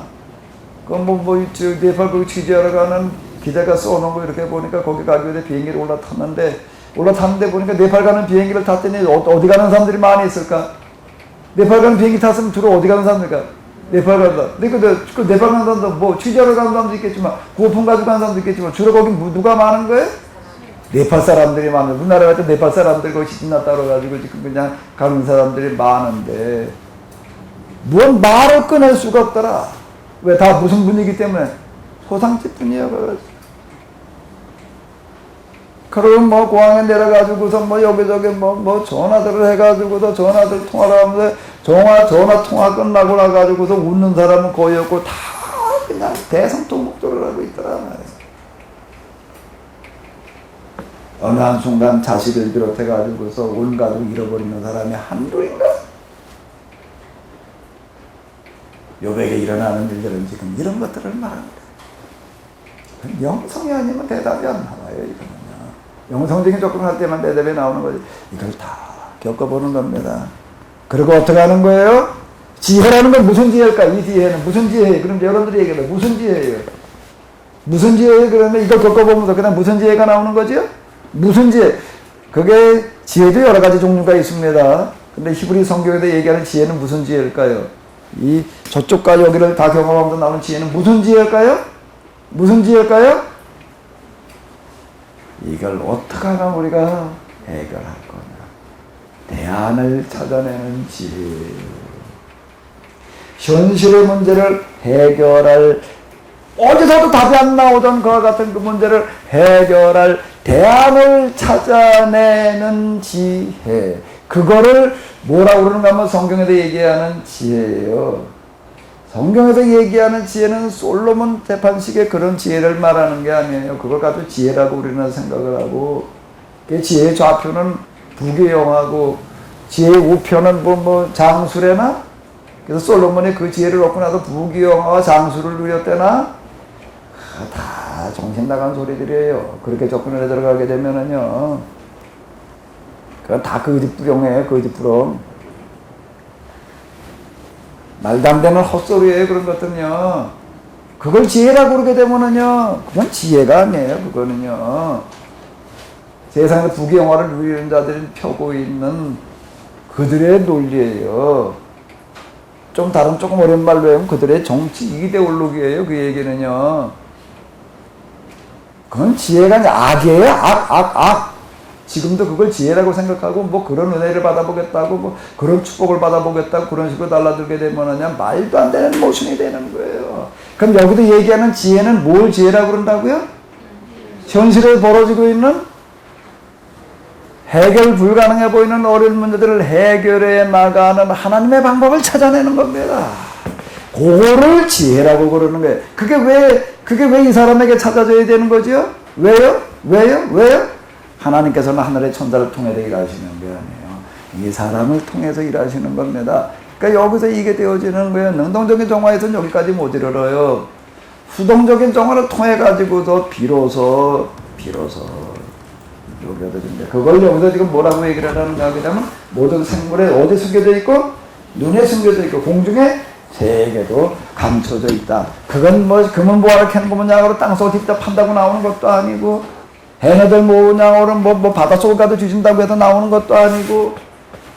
네팔 그 취재하러 가는 기자가 써놓은 거 이렇게 보니까 거기 가기 위해 비행기를 올라탔는데 보니까 네팔 가는 비행기를 탔더니 어디 가는 사람들이 많이 있을까? 네팔 가는 비행기 탔으면 주로 어디 가는 사람들일까? 네팔 가는 사람. 그 네팔 가는 사람도 취재하러 가는 사람도 있겠지만, 구호품 가지고 가는 사람도 있겠지만, 주로 거기 누가 많은 거예요? 네팔 사람들이 많은데, 우리나라 같은 네팔 사람들 거기 지진 났다 그래가지고 지금 그냥 가는 사람들이 많은데, 뭔 말을 꺼낼 수가 없더라. 왜? 다 무슨 분위기 때문에? 소상집뿐이야. 그럼 공항에 내려가지고서 여기저기 전화들을 해가지고서 전화들 통화를 하면서 전화 통화 끝나고 나가지고서 웃는 사람은 거의 없고 다 그냥 대성통곡조를 하고 있더라 말이야. 어느 한순간 자식을 비롯해가지고서 온 가족 잃어버리는 사람이 한둘인가? 욥에게 일어나는 일들은 지금 이런 것들을 말합니다. 영성이 아니면 대답이 안 나와요, 이거는요. 영성적인 접근을 할 때만 대답이 나오는 거지. 이걸 다 겪어보는 겁니다. 그리고 어떻게 하는 거예요? 지혜라는 건 무슨 지혜일까? 이 지혜는 무슨 지혜예요? 그럼 여러분들이 얘기해요. 무슨 지혜예요? 무슨 지혜예요? 그러면 이걸 겪어보면서 그냥 무슨 지혜가 나오는 거죠? 무슨 지혜? 그게 지혜도 여러 가지 종류가 있습니다. 근데 히브리 성경에서 얘기하는 지혜는 무슨 지혜일까요? 이 저쪽과 여기를 다 경험하면서 나오는 지혜는 무슨 지혜일까요? 무슨 지혜일까요? 이걸 어떻게 하면 우리가 해결할 거냐? 대안을 찾아내는 지혜. 현실의 문제를 해결할, 어디서도 답이 안 나오던 그와 같은 그 문제를 해결할 대안을 찾아내는 지혜. 그거를 뭐라고 그러는가 하면 성경에서 얘기하는 지혜예요. 성경에서 얘기하는 지혜는 솔로몬 재판식의 그런 지혜를 말하는 게 아니에요. 그걸 가지고 지혜라고 우리는 생각을 하고, 그 지혜의 좌표는 부귀영하고 지혜의 우표는 장수래나? 그래서 솔로몬이 그 지혜를 얻고 나서 부귀영화와 장수를 누렸대나? 다 정신 나간 소리들이에요. 그렇게 접근을 해 들어가게 되면은요, 그건 다 거짓부렁이에요, 거짓부렁. 말도 안 되는 헛소리예요, 그런 것들은요. 그걸 지혜라고 그러게 되면은요, 그건 지혜가 아니에요, 그거는요. 세상에서 부귀영화를 누리는 자들이 펴고 있는 그들의 논리예요. 조금 어려운 말로 하면 그들의 정치 이데올로기예요, 그 얘기는요. 그건 지혜가 아니라 악이에요, 악. 지금도 그걸 지혜라고 생각하고 그런 은혜를 받아보겠다고 그런 축복을 받아보겠다고 그런 식으로 달라들게 되면 그냥 말도 안 되는 모션이 되는 거예요. 그럼 여기도 얘기하는 지혜는 뭘 지혜라고 그런다고요? 현실에 벌어지고 있는 해결 불가능해 보이는 어려운 문제들을 해결해 나가는 하나님의 방법을 찾아내는 겁니다. 그거를 지혜라고 그러는 거예요. 그게 왜 이 사람에게 찾아져야 되는 거죠? 왜요? 하나님께서는 하늘의 천사를 통해서 일하시는 게 아니에요. 이 사람을 통해서 일하시는 겁니다. 그러니까 여기서 이게 되어지는 거예요. 능동적인 정화에서는 여기까지 못 이르러요. 수동적인 정화를 통해 가지고서 비로소 여기 얻어진다. 그걸 여기서 지금 뭐라고 얘기를 하는가 하면 모든 생물에 어디 숨겨져 있고 눈에 숨겨져 있고 공중에 세계도 감춰져 있다. 그건 뭐 금은 보화를 캐는 거면 양으로 땅속을 직접 판다고 나오는 것도 아니고, 해녀들 모양으로 뭐 바닷속을 가도 뒤진다고 해서 나오는 것도 아니고,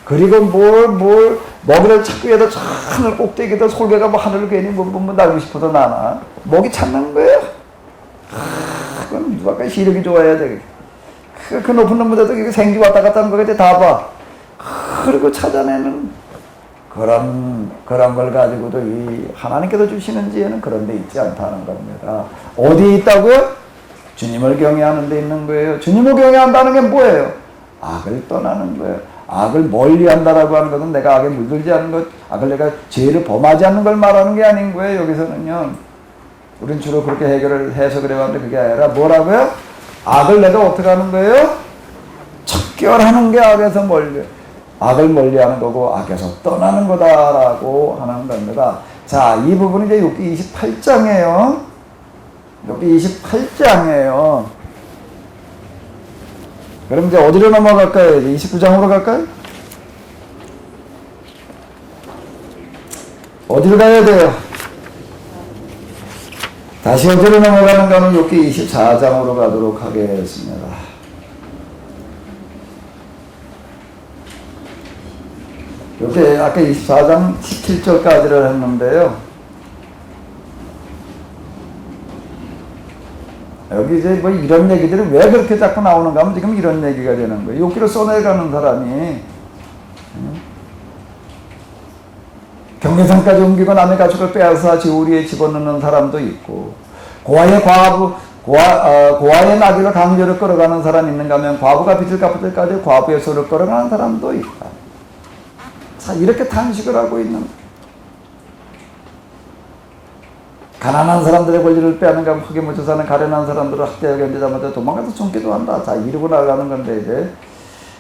그리고 뭘 먹이를 찾기 위해서 저 하늘 꼭대기에다 솔개가 뭐 하늘을 괜히 뭐 날고 싶어서 나나 먹이 찾는 거예요. 그건 누가 시력이 좋아야 돼. 그 높은 놈보다도 생기 왔다 갔다 하는 거겠지. 다 봐. 그리고 찾아내는 그런 걸 가지고도 이 하나님께서 주시는 지혜는 그런 데 있지 않다는 겁니다. 어디에 있다고요? 주님을 경외하는 데 있는 거예요. 주님을 경외한다는 게 뭐예요? 악을 떠나는 거예요. 악을 멀리한다라고 하는 것은 내가 악에 물들지 않는 것, 악을 내가 죄를 범하지 않는 걸 말하는 게 아닌 거예요. 여기서는요. 우린 주로 그렇게 해석을 해왔는데 그게 아니라 뭐라고요? 악을 내가 어떻게 하는 거예요? 척결하는 게 악에서 악을 멀리하는 거고 악에서 떠나는 거다라고 하는 겁니다. 자, 이 부분이 이제 욥기 28장이에요. 욥기 28장이에요. 그럼 이제 어디로 넘어갈까요? 이제 29장으로 갈까요? 어디로 가야 돼요? 다시 어디로 넘어가는 거는 욥기 24장으로 가도록 하겠습니다. 욥기 아까 24장 17절까지를 했는데요. 여기 이제 뭐 이런 얘기들이 왜 그렇게 자꾸 나오는가 하면 지금 이런 얘기가 되는 거예요. 욥기를 써내가는 사람이 경계선까지 옮기고 남의 가축을 빼앗아 지우리에 집어넣는 사람도 있고, 고아의 나귀를 강제로 끌어가는 사람이 있는가 하면 과부가 빚을 갚을 때까지 과부의 소를 끌어가는 사람도 있다. 자, 이렇게 탄식을 하고 있는, 가난한 사람들의 권리를 빼앗는가 하면 흙에 묻혀 사는 가련한 사람들을 학대하게 견디자마자 도망가서 숨기도 한다. 자, 이러고 나가는 건데 이제,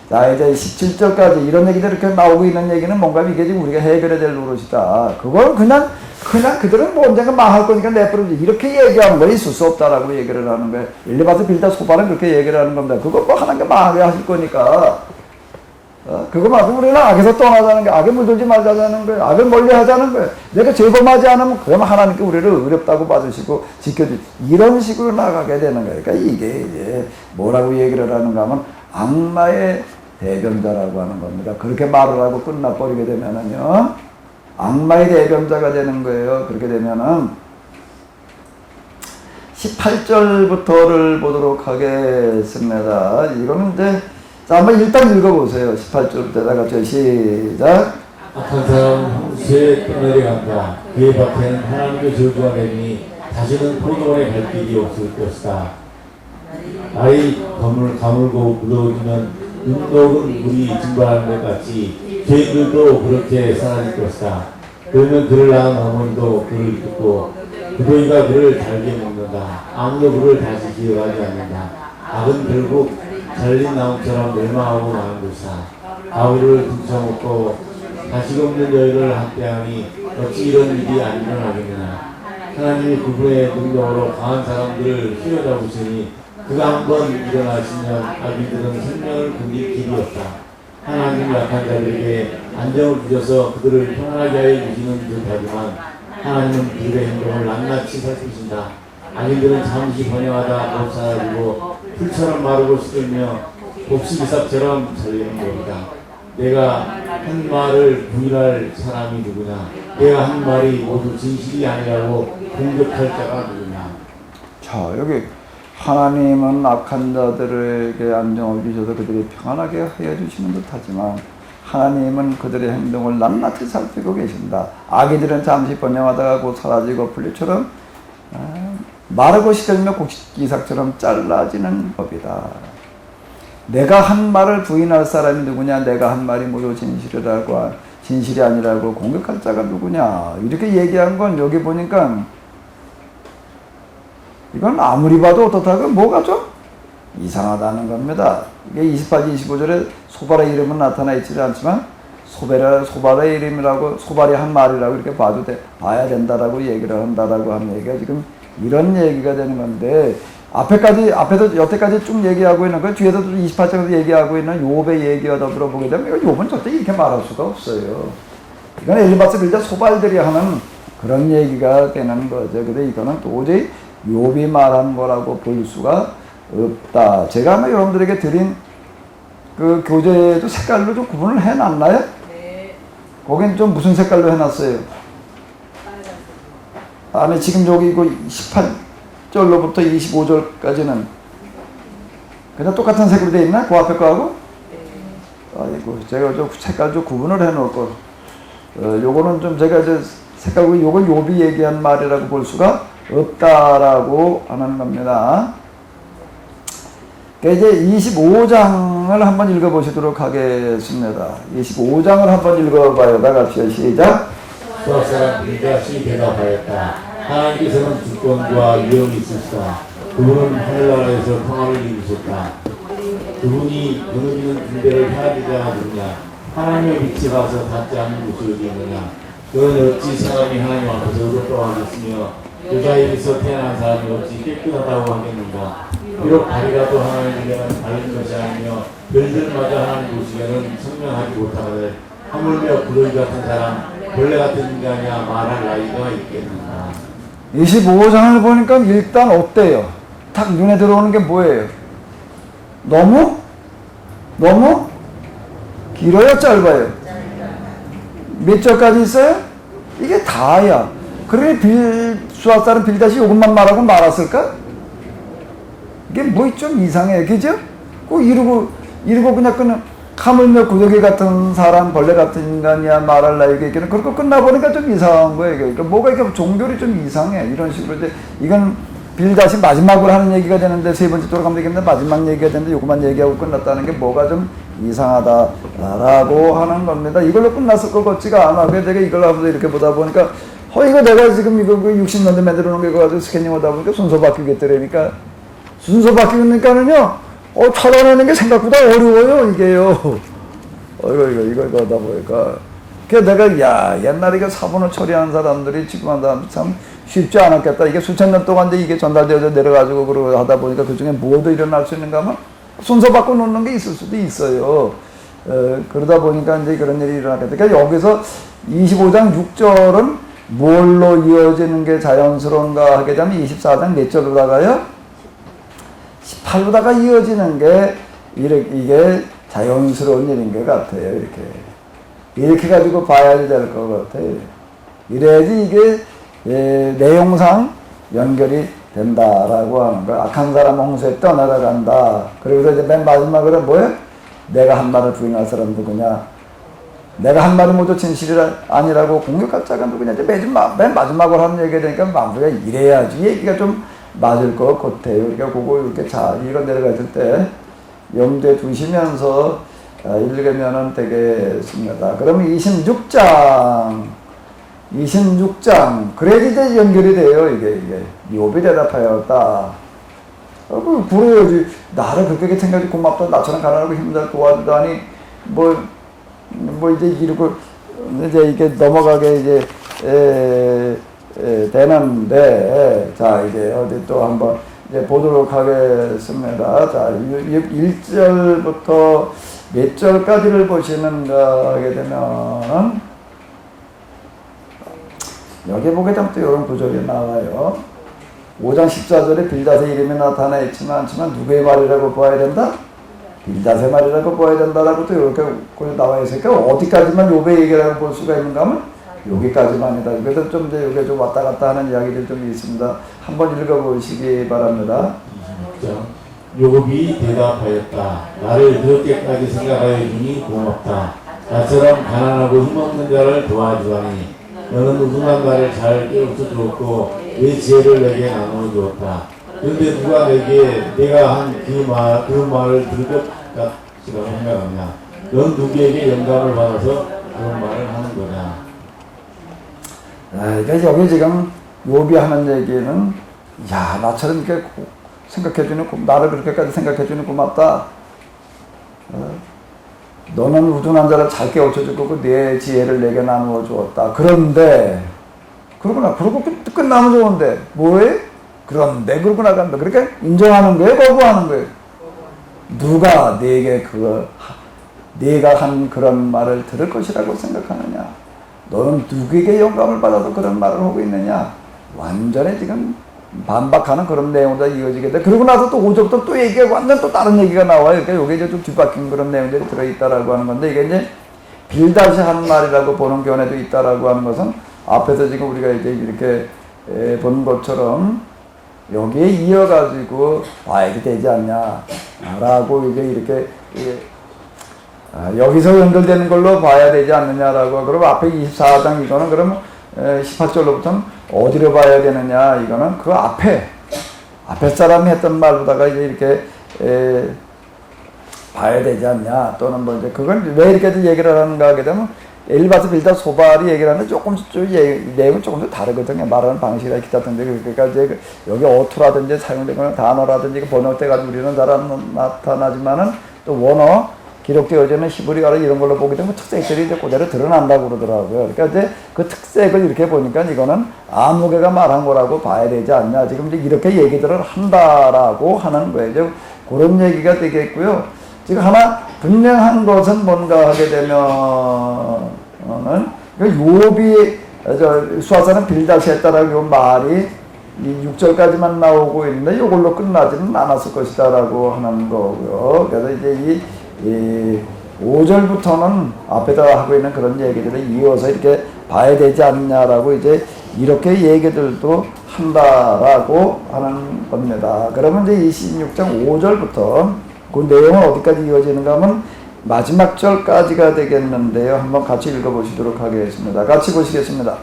자, 이제 17절까지 이런 얘기들이 이렇게 나오고 있는 얘기는 뭔가 이게 지금 우리가 해결해야 될 노릇이다. 그걸 그냥 그들은 뭐 언젠가 망할 거니까 내버려두지. 이렇게 얘기하는 거 있을 수 없다라고 얘기를 하는 거예요. 일리바스 빌다 소바는 그렇게 얘기를 하는 겁니다. 그거 뭐 하나님께 망하게 하실 거니까. 그거 말고 우리는 악에서 떠나자는 게, 악에 물들지 말자는 거예요. 악을 멀리 하자는 거예요. 내가 죄범하지 않으면 그러면 하나님께 우리를 의롭다고 받으시고 지켜주시, 이런 식으로 나가게 되는 거예요. 그러니까 이게 이제 뭐라고 얘기를 하는가 하면 악마의 대변자라고 하는 겁니다. 그렇게 말을 하고 끝나버리게 되면은요, 악마의 대변자가 되는 거예요. 그렇게 되면은 18절부터를 보도록 하겠습니다. 이거는 이제, 자, 한번 일단 읽어보세요. 18절부터 다 같이 시작. 악한 사람 홍수에 떠내려간다. 그의 밭에는 하나님의 저주가 내리니 다시는 포도원에 갈 길이 없을 것이다. 날이 가물고 무더워지면 눈 녹은 물이 증발하는 것 같이 죄인들도 그렇게 사라질 것이다. 그러면 그를 낳은 어머니도 그를 듣고 그도이가 그를 달게 먹는다. 아무도 그를 다시 기억하지 않는다. 악은 결국 잘린 나무처럼 멸망하고 마는 것이다. 아우를 등쳐먹고 다시 없는 여인을 학대하니 어찌 이런 일이 안 일어나겠느냐. 하나님이 그분의 능력으로 강한 사람들을 휘어잡으시니 그가 한번 일어나시면 아기들은 생명을 끊길 길이 없다. 하나님 약한 자들에게 안정을 주셔서 그들을 평안하게 하여 주시는 듯하지만 하나님은 그들의 행동을 낱낱이 살피신다. 아기들은 잠시 번영하다 못 사라지고 풀처럼 마르고 시들며 복식이삭처럼 잘리는 겁니다. 내가 한 말을 부인할 사람이 누구냐? 내가 한 말이 모두 진실이 아니라고 공격할 자가 누구냐? 자, 여기 하나님은 악한 자들에게 안정을 주셔서 그들이 평안하게 하여 주시는 듯하지만 하나님은 그들의 행동을 낱낱이 살피고 계신다. 아기들은 잠시 번영하다가 곧 사라지고 풀리처럼 마르고 시들며 곡식이삭처럼 잘라지는 법이다. 내가 한 말을 부인할 사람이 누구냐? 내가 한 말이 모두 진실이 아니라고 공격할 자가 누구냐? 이렇게 얘기한 건 여기 보니까 이건 아무리 봐도 어떻다고 뭐가 좀 이상하다는 겁니다. 이게 28, 25절에 소발의 이름은 나타나 있지 않지만 소발의 이름이라고, 소발이 한 말이라고 이렇게 봐야 된다라고 얘기를 한다라고 하는 얘기가 지금 이런 얘기가 되는 건데, 앞에서 여태까지 쭉 얘기하고 있는 거, 뒤에서도 28장에서 얘기하고 있는 욥의 얘기와 더불어 보게 되면, 이거 욥은 절대 이렇게 말할 수가 없어요. 이건 엘리바스 빌자 소발들이 하는 그런 얘기가 되는 거죠. 근데 이거는 도저히 욥이 말한 거라고 볼 수가 없다. 제가 아마 여러분들에게 드린 그 교재도 색깔로 좀 구분을 해놨나요? 네. 거긴 좀 무슨 색깔로 해놨어요? 안에 지금 여기 이거 18절로부터 25절까지는 그냥 똑같은 색으로 돼 있나? 그 앞에 거하고? 아이고, 제가 좀 색깔 좀 구분을 해놓을 거. 요거는 좀 제가 이제 색깔, 요건 욥이 얘기한 말이라고 볼 수가 없다라고 하는 겁니다. 이제 25장을 한번 읽어보시도록 하겠습니다. 25장을 한번 읽어봐요. 다 같이 시작. 수학 사람 빌닷이 대답하였다. 하나님께서는 주권과 위엄이 있으시다. 그분은 하늘나라에서 평화를 이루셨다. 그분이 무너지는 군대를 헤아리자 누구냐? 하나님의 빛이 가서 닿지 않는 곳이 어디 있느냐? 그는 어찌 사람이 하나님 앞에서 의롭다하겠으며 여자에게서 태어난 사람이 어찌 깨끗하다고 하겠는가? 비록 다리라도 하나님에게는 다른 것이 아니며 별들마다 하나님 보시기에는 청명하지 못하거든 하물며 구더기 같은 사람 벌레 같은 인간이야 말할 나이가 있겠는가? 25장을 보니까 일단 어때요? 딱 눈에 들어오는 게 뭐예요? 너무 길어요? 짧아요? 몇 절까지 있어요? 이게 다야. 그래 수학자는 빌닷이 이것만 말하고 말았을까? 이게 뭐 좀 이상해, 그죠? 꼭 이러고 그냥 하물며 구더기 같은 사람, 벌레 같은 인간이야 말할 나에게 있기는 그렇게 끝나보니까 좀 이상한 거예요. 그러니까 뭐가 이렇게 종교리 좀 이상해. 이런 식으로 이제 이건 빌닷이 마지막으로 하는 얘기가 되는데 세 번째 돌아가면 되겠는데 마지막 얘기가 되는데 요것만 얘기하고 끝났다는 게 뭐가 좀 이상하다라고 하는 겁니다. 이걸로 끝났을 것 같지가 않아. 그래서 제가 이걸 하면서 이렇게 보다 보니까 이거 내가 지금 이거 60년대 만들어 놓은 거 가지고 스캐닝 하다 보니까 순서 바뀌겠더라니까. 순서 바뀌니까는요, 찾아내는 게 생각보다 어려워요, 이게요. 이거 하다 보니까. 그래서 내가, 옛날에 이거 사본을 처리하는 사람들이 지금 한 사람들 참 쉽지 않았겠다. 이게 수천 년 동안 이게 전달되어서 내려가지고 그러고 하다 보니까 그 중에 뭐도 일어날 수 있는가 하면 순서 바꿔 놓는 게 있을 수도 있어요. 그러다 보니까 이제 그런 일이 일어났겠다. 그러니까 여기서 25장 6절은 뭘로 이어지는 게 자연스러운가 하게 되면 24장 몇 절로다가요? 18로다가 이어지는 게 이게 자연스러운 일인 것 같아요. 이렇게 가지고 봐야 될 것 같아요. 이래야지 이게 내용상 연결이 된다라고 하는 거야. 악한 사람 홍수에 떠나간다. 그리고 이제 맨 마지막으로 뭐예요? 내가 한 말을 부인할 사람 누구냐? 내가 한 말이 모두 진실이 아니라고 공격할 자가 누구냐? 이제 맨 마지막으로 하는 얘기가 되니까 마무리가 이래야지 얘기가 좀 맞을 것 같아요. 그러니까 그거 이렇게 잘 읽어 내려가실 때 염두에 두시면서 읽으면 되겠습니다. 그러면 26장 그래야지 이제 연결이 돼요. 이게 욥이 대답하였다. 그래야지 나를 그렇게 생각이 고맙다. 나처럼 가난하고 힘들다 도와주다니 뭐 이제 이러고 이제 이게 넘어가게 이제 되는데, 자, 이제 어디 또 한번 이제 보도록 하겠습니다. 자, 1절부터 몇 절까지를 보시는가 하게 되면, 여기 보게 되면 또 이런 구절이 나와요. 5장 14절에 빌닷의 이름이 나타나 있지만 누구의 말이라고 봐야 된다? 빌닷의 말이라고 봐야 된다라고 또 이렇게 나와 있으니까 어디까지만 욥의 얘기라고 볼 수가 있는가 하면 여기까지만이다. 그래서 좀 이제 여기 좀 왔다 갔다 하는 이야기들 좀 있습니다. 한번 읽어보시기 바랍니다. 26장 욥이 대답하였다. 나를 그렇게까지 생각하여 주니 고맙다. 나처럼 가난하고 힘없는 자를 도와주다니 너는 우둔한 나를 잘 깨우쳐 주었고 내 지혜를 내게 나누어 주었다. 그런데 누가 내게 내가 한 그 말을 들을 것 같이라고 생각하냐? 넌 누구에게 영감을 받아서 그런 말을 하는 거냐? 그러니까 여기 지금 욥이 하는 얘기는 나처럼 이렇게 생각해주는 나를 그렇게까지 생각해주는 고맙다. 너는 우둔한 자를 잘 깨우쳐주고 내 지혜를 내게 나누어 주었다. 그런데 그러고 끝나면 좋은데 뭐해? 그런데 그러고 나간다. 그러니까 인정하는 거예요? 거부하는 거예요? 누가 내게 네가 한 그런 말을 들을 것이라고 생각하느냐? 너는 누구에게 영감을 받아도 그런 말을 하고 있느냐? 완전히 지금 반박하는 그런 내용으로 이어지게 돼. 그러고 나서 또 5절부터 또 얘기가 완전 또 다른 얘기가 나와요. 그러니까 이게 이제 좀 뒤바뀐 그런 내용들이 들어있다라고 하는 건데, 이게 이제 빌닷이 한 말이라고 보는 견해도 있다라고 하는 것은 앞에서 지금 우리가 이제 이렇게 본 것처럼 여기에 이어가지고 봐야 되지 않냐라고 이제 이렇게 여기서 연결되는 걸로 봐야 되지 않느냐라고. 그리고 앞에 24장 이거는 그러면 18절로부터는 어디로 봐야 되느냐, 이거는 그 앞에 사람이 했던 말보다가 이제 이렇게 봐야 되지 않냐, 또는 뭐 이제 그건 왜 이렇게 얘기를 하는가 하게 되면 엘리바스 빌닷 소발이 얘기를 하는데 조금씩 내용은 조금씩 다르거든요. 말하는 방식이나 기타 등등. 그러니까 이제 여기 어투라든지 사용되는 단어라든지 번역돼 가지고 우리는 잘 안 나타나지만은 또 원어 기록되어지는 히브리어를 이런 걸로 보게 되면 특색들이 이제 그대로 드러난다고 그러더라고요. 그러니까 이제 그 특색을 이렇게 보니까 이거는 아무개가 말한 거라고 봐야 되지 않냐. 지금 이제 이렇게 얘기들을 한다라고 하는 거예요. 이제 그런 얘기가 되겠고요. 지금 하나 분명한 것은 뭔가 하게 되면은 요비 수하사는 빌닷이 했다라고 요 말이 이 6절까지만 나오고 있는데 이걸로 끝나지는 않았을 것이다라고 하는 거고요. 그래서 이제 이 5절부터는 앞에다 하고 있는 그런 얘기들을 이어서 이렇게 봐야 되지 않냐라고 이제 이렇게 얘기들도 한다라고 하는 겁니다. 그러면 이제 26장 5절부터 그 내용은 어디까지 이어지는가 하면 마지막 절까지가 되겠는데요. 한번 같이 읽어보시도록 하겠습니다. 같이 보시겠습니다.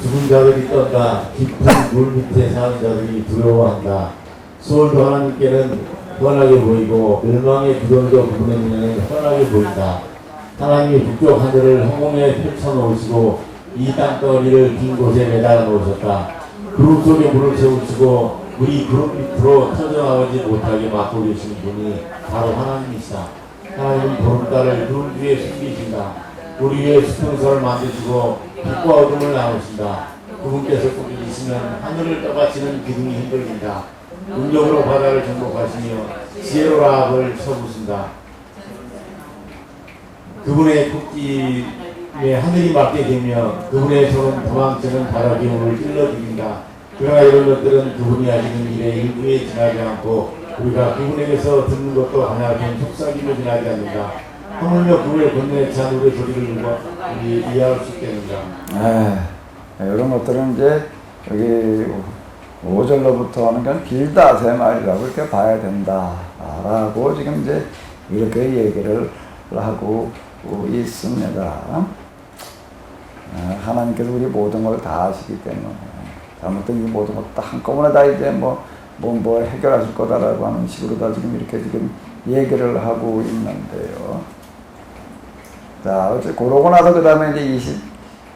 죽은 자들이 떤다. 깊은 물 밑에 사는 자들이 두려워한다. 수월도 하나님께는 훤하게 보이고 멸망의 두려움도 그분의 눈에는 훤하게 보인다. 하나님이 북쪽 하늘을 허공에 펼쳐놓으시고 이 땅덩어리를 긴 곳에 매달아 놓으셨다. 구름 속에 물을 채우시고 물이 구름 밑으로 터져나오지 못하게 막고 계신 분이 바로 하나님이시다. 하나님은 보름달을 구름 위에 숨기신다. 우리 위에 수평선을 만드시고 빛과 어둠을 나누신다. 그분께서 꾸미시면 하늘을 떠받치는 기둥이 흔들린다. 능력으로 바다를 정복하시며 지혜로 라합을 쳐부신다. 그분의 국기에 하늘이 맞게 되며 그분의 손은 도망치는 바다 기운을 찔러죽인다. 그러나 이런 것들은 그분이 하시는 일에 일부에 지나지 않고 우리가 그분에게서 듣는 것도 하나같은 속삭임을 지나지 않는다. 하물며 그분의 권능에 찬 우리의 소리를 우리 이해할 수 있겠는가. 이런 것들은 이제 여기 5절로부터 하는 건 빌닷의 말이라고 이렇게 봐야 된다라고 지금 이제 이렇게 얘기를 하고 있습니다. 하나님께서 우리 모든 걸 다 아시기 때문에 잘못된 이 모든 것 다 한꺼번에 다 이제 뭐 해결하실 거다라고 하는 식으로 다 지금 이렇게 지금 얘기를 하고 있는데요. 자, 어째 그러고 나서 그 다음에 이제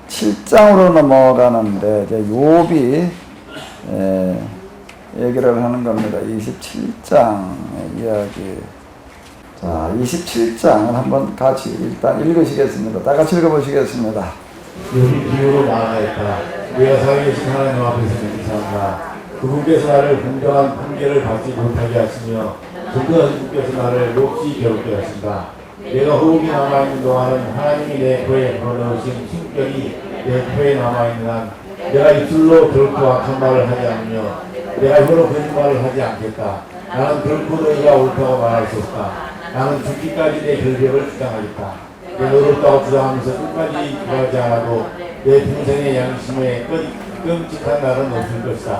27장으로 넘어가는데 이제 욥이 얘기를 하는 겁니다. 27장 이야기. 자, 27장을 한번 같이 일단 읽으시겠습니다. 다 같이 읽어보시겠습니다. 욥이 비유로 말하였다. 내가 살아계신 하나님 앞에서 맹세한다. 그분께서 나를 공정한 판결을 받지 못하게 하시며 근거하신 분께서 나를 몹시 괴롭게 하신다. 내가 호흡이 남아있는 동안은 하나님이 내 코에 불어넣으신 숨결이 내 코에 남아있는 한 내가 입술로 결코 악한 말을 하지 않으며 내가 혀로 거짓말을 하지 않겠다. 나는 결코 너희가 옳다고 말할 수 없다. 나는 죽기까지 내 결백을 주장하겠다. 내가 어렵다고 주장하면서 끝까지 구하지 않아도 내 평생의 양심에 끔찍한 날은 없을 것이다.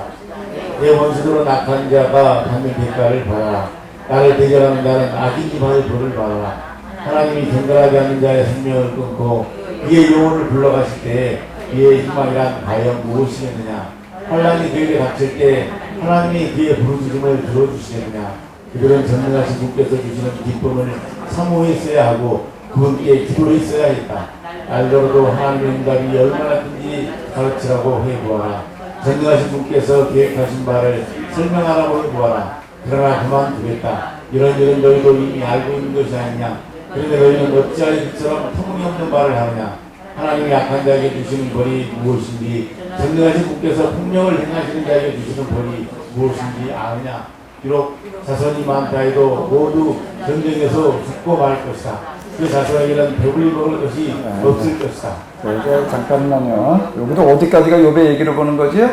내 원수로 낙한 자가 받는 대가를 받아라. 나를 대적하는 자는 악인이 받을 벌을 받아라. 하나님이 정결하지 않는 자의 생명을 끊고 그의 영혼을 불러가실 때에 그의 희망이란 과연 무엇이겠느냐. 환난이 그에게 닥칠 때 하나님이 그의 부르짖음을 들어주시겠느냐. 그들은 전능하신 분께서 주시는 기쁨을 사모해 있어야 하고 그분께 기도했어야 했다. 알더라도 하나님의 응답이 얼마나 큰지 가르치라고 해보아라. 전능하신 분께서 계획하신 바를 설명하라고 해보아라. 그러나 그만두겠다. 이런 너희도 이미 알고 있는 것이 아니냐. 그런데 너희는 어찌하여 이처럼 터무니없는 말을 하느냐. 하나님이 약한 자에게 주시는 벌이 무엇인지 전능하신 분께서 폭력을 행하시는 자에게 주시는 벌이 무엇인지 아느냐. 비록 자손이 많다 해도 모두 전쟁에서 죽고 말 것이다. 그 자손에게는 배불리 먹을 것이 없을 것이다. 이제 잠깐만요. 여기도 어디까지가 욥의 얘기를 보는 거지요?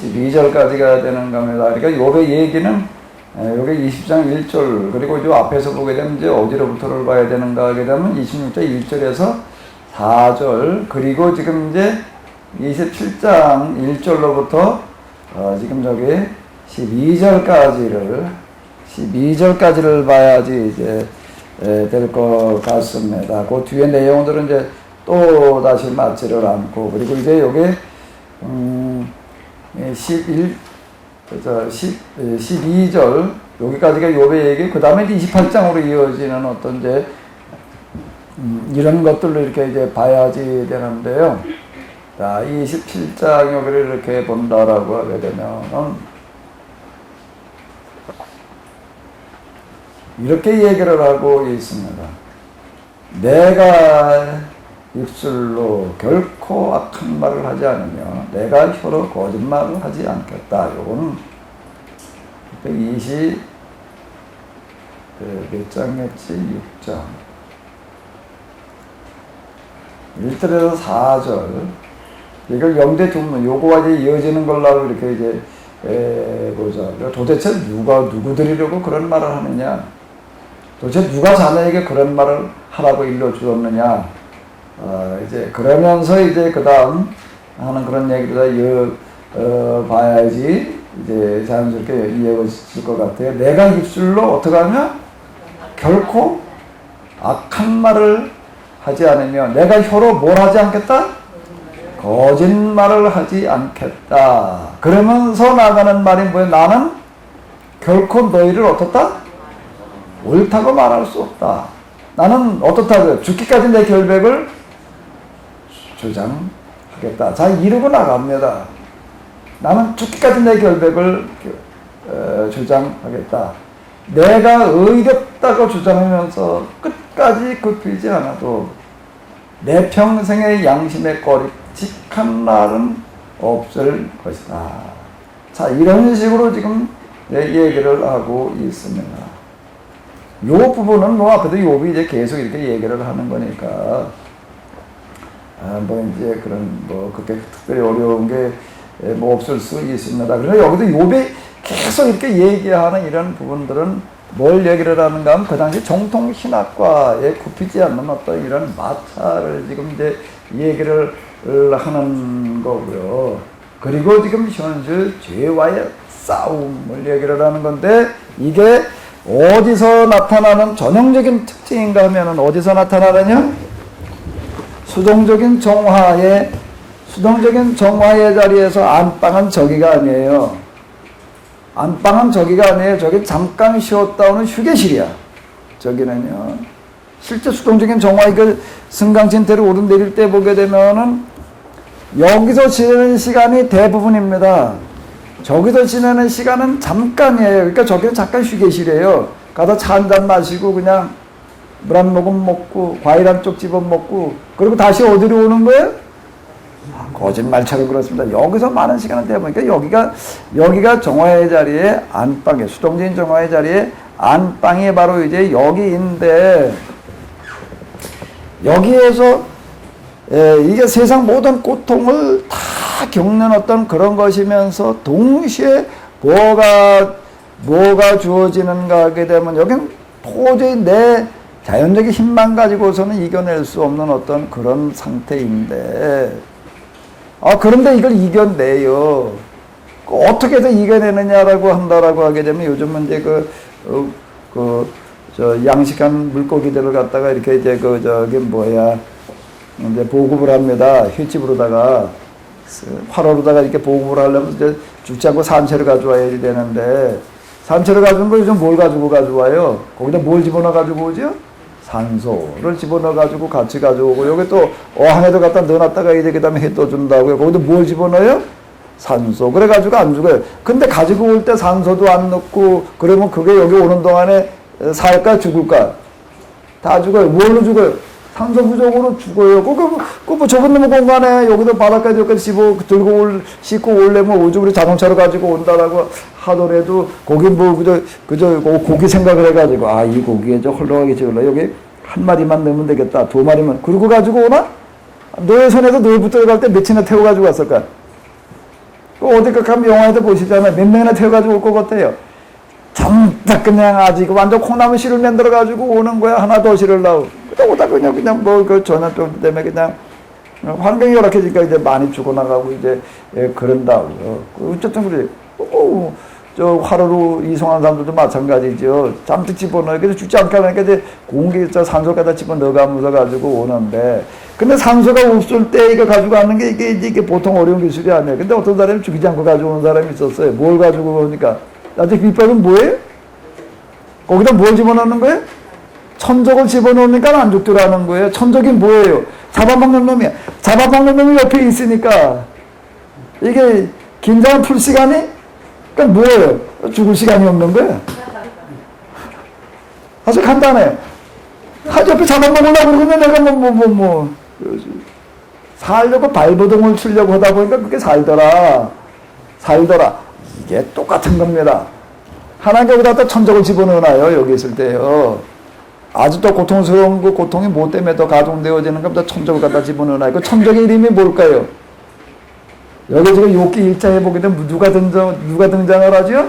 12절까지가 되는 겁니다. 그러니까 욥의 얘기는 여기 20장 1절 그리고 이 앞에서 보게 되면 이제 어디로부터를 봐야 되는가 하게 되면 26장 1절에서 4절 그리고 지금 이제 27장 1절로부터 지금 저기 12절까지를 봐야지 이제 될 것 같습니다. 그 뒤에 내용들은 이제 또 다시 맞지를 않고 그리고 이제 여기 12절 여기까지가 욥의 얘기 그 다음에 28장으로 이어지는 어떤 이제 이런 것들로 이렇게 이제 봐야지 되는데요. 자, 27장 여기를 이렇게 본다라고 하게 되면 이렇게 얘기를 하고 있습니다. 내가 입술로 결코 악한 말을 하지 않으며 내가 혀로 거짓말을 하지 않겠다. 요거는 120 몇 장이었지? 6장 1절에서 4절 이걸 영대 두문 요거와 이제 이어지는 걸로 이렇게 이제 보자. 도대체 누구들이려고 그런 말을 하느냐? 도대체 누가 자네에게 그런 말을 하라고 일러주었느냐? 이제 그러면서 이제 그 다음 하는 그런 얘기를 봐야지 이제 자연스럽게 이해하실 것 같아요. 내가 입술로 어떻게 하면 결코 악한 말을 하지 않으며 내가 혀로 뭘 하지 않겠다? 거짓말을 하지 않겠다. 그러면서 나가는 말이 뭐예요? 나는 결코 너희를 어떻다? 옳다고 말할 수 없다. 나는 어떻다고요? 죽기까지 내 결백을 주장하겠다. 자, 이루고 나갑니다. 나는 죽기까지 내 결백을 주장하겠다. 내가 의롭다고 주장하면서 끝까지 굽히지 않아도 내 평생의 양심의 꺼림칙한 날은 없을 것이다. 자, 이런 식으로 지금 얘기를 하고 있습니다. 요 부분은 뭐 앞에도 욥이 이제 계속 이렇게 얘기를 하는 거니까 뭐 이제 그런 뭐 그렇게 특별히 어려운 게 뭐 없을 수 있습니다. 그래서 여기도 욥이 계속 이렇게 얘기하는 이런 부분들은 뭘 얘기를 하는가 하면 그 당시 정통 신학과에 굽히지 않는 어떤 이런 마찰을 지금 이제 얘기를 하는 거고요. 그리고 지금 현실 죄와의 싸움을 얘기를 하는 건데 이게 어디서 나타나는 전형적인 특징인가 하면은 어디서 나타나느냐? 수동적인 정화의 자리에서 안방은 저기가 아니에요. 안방은 저기가 아니에요. 저기 잠깐 쉬었다 오는 휴게실이야. 저기는요. 실제 수동적인 정화의 그 승강진태를 오르내릴 때 보게 되면은 여기서 지내는 시간이 대부분입니다. 저기서 지내는 시간은 잠깐이에요. 그러니까 저기는 잠깐 휴게실이에요. 가서 차 한잔 마시고 그냥 물 한 모금 먹고 과일 한 쪽 집어 먹고 그리고 다시 어디로 오는 거예요? 거짓말처럼 그렇습니다. 여기서 많은 시간을 대보니까 여기가 정화의 자리에 안방에 수동적인 정화의 자리에 안방이 바로 이제 여기인데 여기에서 이게 세상 모든 고통을 다 겪는 어떤 그런 것이면서 동시에 뭐가 주어지는가 하게 되면 여긴 도저히 내 자연적인 힘만 가지고서는 이겨낼 수 없는 어떤 그런 상태인데 그런데 이걸 이겨내요. 어떻게 해서 이겨내느냐라고 한다라고 하게 되면 요즘은 이제 양식한 물고기들을 갖다가 이렇게 이제 이제 보급을 합니다. 횟집으로다가 활어로다가 이렇게 보급을 하려면 이제 죽지 않고 산채를 가져와야 되는데 산채를 가져온 거 요즘 뭘 가져와요? 거기다 뭘 집어넣어 가지고 오죠? 산소를 집어넣어 가지고 같이 가져오고 여기 또 어항에도 갖다 넣어놨다가 이제 그 다음에 해 떠준다고요. 거기다 뭘 집어넣어요? 산소. 그래 가지고 안 죽어요. 근데 가지고 올 때 산소도 안 넣고 그러면 그게 여기 오는 동안에 살까 죽을까? 다 죽어요. 뭘로 죽어요? 산소 부족으로 죽어요. 뭐 좁은 놈의 공간에 여기도 바닷가에 여기까지 싣고 올려면 오죽으로 자동차로 가지고 온다라고 하더라도 거기 뭐 그저 고기 생각을 해가지고 이 고기에 저 헐렁하게 지을라 여기 한 마리만 넣으면 되겠다. 두 마리만. 그러고 가지고 오나? 노예 손에서 노예 붙들어 갈 때 몇이나 태워가지고 갔을까? 어디 가면 영화에도 보시잖아요. 몇 명이나 태워가지고 올 것 같아요. 전부 그냥 아직 완전 콩나물 씨를 만들어가지고 오는 거야. 하나 더 실으려고. 오다 그냥 뭐 그 전염병 때문에 그냥 환경이 열악해지니까 이제 많이 죽어나가고 이제 그런다고요. 어쨌든 그래. 저 화로로 이송한 사람들도 마찬가지죠. 잠뜩 집어넣어. 그래서 죽지 않게 하니까 이제 공기, 산소 갖다 집어넣어가면서 가지고 오는데. 근데 산소가 없을 때 이거 가지고 가는 게 이게 보통 어려운 기술이 아니에요. 근데 어떤 사람이 죽이지 않고 가지고 오는 사람이 있었어요. 뭘 가지고 오니까. 나중에 비법은 뭐예요? 거기다 뭘 집어넣는 거예요? 천적을 집어넣으니까 안 죽더라는 거예요. 천적이 뭐예요? 잡아먹는 놈이야. 잡아먹는 놈이 옆에 있으니까. 이게 긴장을 풀 시간이 그러니까 뭐예요? 죽을 시간이 없는 거야. 아주 간단해요. 옆에 잡아먹으려고 그러면 내가 살려고 발버둥을 치려고 하다 보니까 그게 살더라. 이게 똑같은 겁니다. 하나님 여기다 천적을 집어넣어놔요. 여기 있을 때요. 아주 또 고통스러운 그 고통이 뭐 때문에 더 가중되어지는 겁니다. 천적을 갖다 집어넣어놔요. 그 천적의 이름이 뭘까요? 여기 지금 욥기 1장에 보게 되면 누가 등장을 하죠?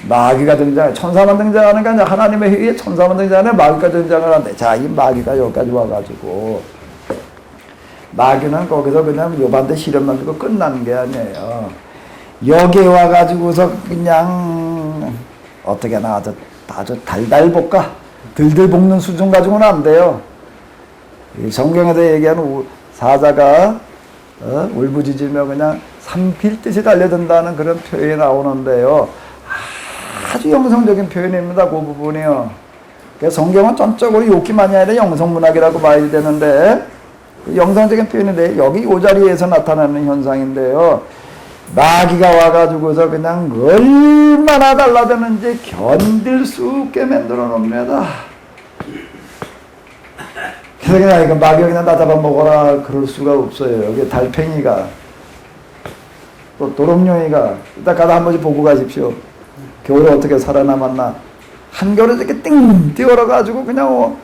마귀가 등장해. 천사만 등장하는 게 아니라 하나님의 회의에 천사만 등장하는 마귀가 등장을 하는데, 자, 이 마귀가 여기까지 와가지고, 마귀는 거기서 그냥 욥한테 시련만 주고 끝나는 게 아니에요. 여기에 와가지고서 그냥, 어떻게 나 아주 달달 볶아. 들들 볶는 수준 가지고는 안 돼요. 이 성경에서 얘기하는 사자가, 울부짖으며 그냥 산빌듯이 달려든다는 그런 표현이 나오는데요. 아주 영성적인 표현입니다. 그 부분이요. 성경은 전적으로 욥기만이 아니라 영성문학이라고 봐야 되는데 그 영성적인 표현인데 여기 이 자리에서 나타나는 현상인데요. 마귀가 와가지고서 그냥 얼마나 달라드는지 견딜 수 없게 만들어 놓습니다. 그래서 그냥 이거 마귀가 그냥 나 잡아먹어라 그럴 수가 없어요. 여기 달팽이가 또 도롱뇽이가 이따 가다 한 번씩 보고 가십시오. 겨울에 어떻게 살아남았나. 한겨울에 이렇게 띵 뛰어가지고 그냥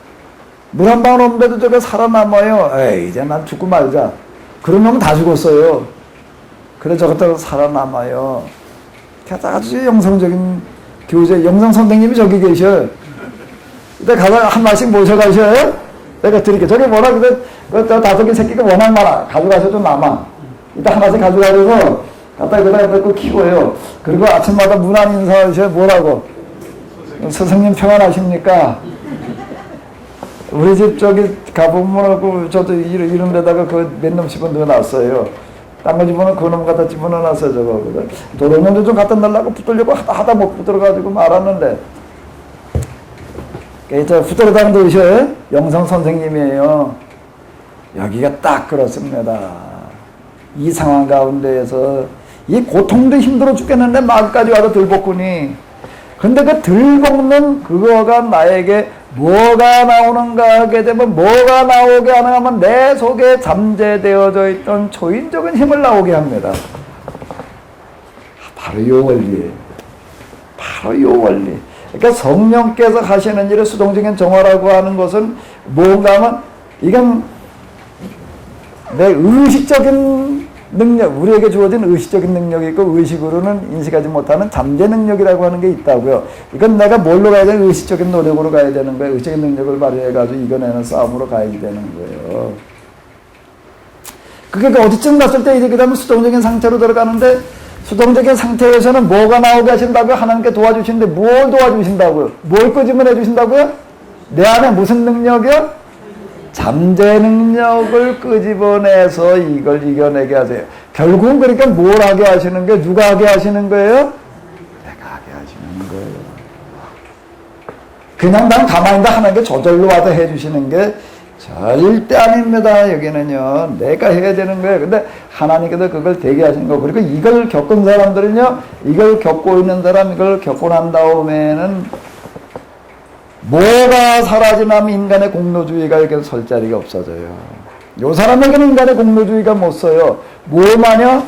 물 한 방울 없는데도 저게 살아남아요. 에이 이제 난 죽고 말자. 그런 놈은 다 죽었어요. 그래 저것도 살아남아요. 아주 영성적인 교재 영성 선생님이 저기 계셔요. 이따 가서 한 마씩 모셔가셔요. 내가 드릴게요. 저게 뭐라 그래? 그 5개 새끼가 워낙 많아. 가져가셔도 남아. 이따 하나씩 가져가셔서 갖다 여기다 키워요. 그리고 아침마다 문안 인사하셔요. 뭐라고? 선생님 평안하십니까? 우리 집 저기 가보면 저도 이런 데다가 그 몇 놈 집어넣어놨어요. 딴 거 집어넣어 그 놈 갖다 집어넣어놨어요. 저거. 도롱뇽도 좀 갖다 넣으려고 붙들려고 하다 못 붙들어가지고 말았는데 저 붙들어다는 도시에 영성 선생님이에요. 여기가 딱 그렇습니다. 이 상황 가운데에서 이 고통도 힘들어 죽겠는데 마귀까지 와서 들볶으니 근데 그 들볶는 그거가 나에게 뭐가 나오는가 하게 되면 뭐가 나오게 하면 내 속에 잠재되어져 있던 초인적인 힘을 나오게 합니다. 바로 이 원리예요. 바로 이 원리. 그러니까 성령께서 하시는 일을 수동적인 정화라고 하는 것은 뭔가 하면 이건 내 의식적인 능력, 우리에게 주어진 의식적인 능력이 있고 의식으로는 인식하지 못하는 잠재 능력이라고 하는 게 있다고요. 이건 내가 뭘로 가야 되는 의식적인 노력으로 가야 되는 거예요. 의식적인 능력을 발휘해가지고 이겨내는 싸움으로 가야 되는 거예요. 그게 어디쯤 갔을 때 이제 그 다음에 수동적인 상태로 들어가는데 수동적인 상태에서는 뭐가 나오게 하신다고요? 하나님께 도와주시는데 뭘 도와주신다고요? 뭘 끄집어내 주신다고요? 내 안에 무슨 능력이요? 잠재 능력을 끄집어내서 이걸 이겨내게 하세요. 결국은 그러니까 뭘 하게 하시는 거예요? 누가 하게 하시는 거예요? 내가 하게 하시는 거예요. 그냥 난 가만히 있다 하나님께 저절로 와서 해주시는 게 절대 아닙니다. 여기는요. 내가 해야 되는 거예요. 근데 하나님께서 그걸 되게 하시는 거. 그리고 이걸 겪은 사람들은요. 이걸 겪고 있는 사람, 이걸 겪고 난 다음에는 뭐가 사라지면 인간의 공로주의가 이렇게 설 자리가 없어져요. 요 사람에게는 인간의 공로주의가 못 써요. 뭐마냐?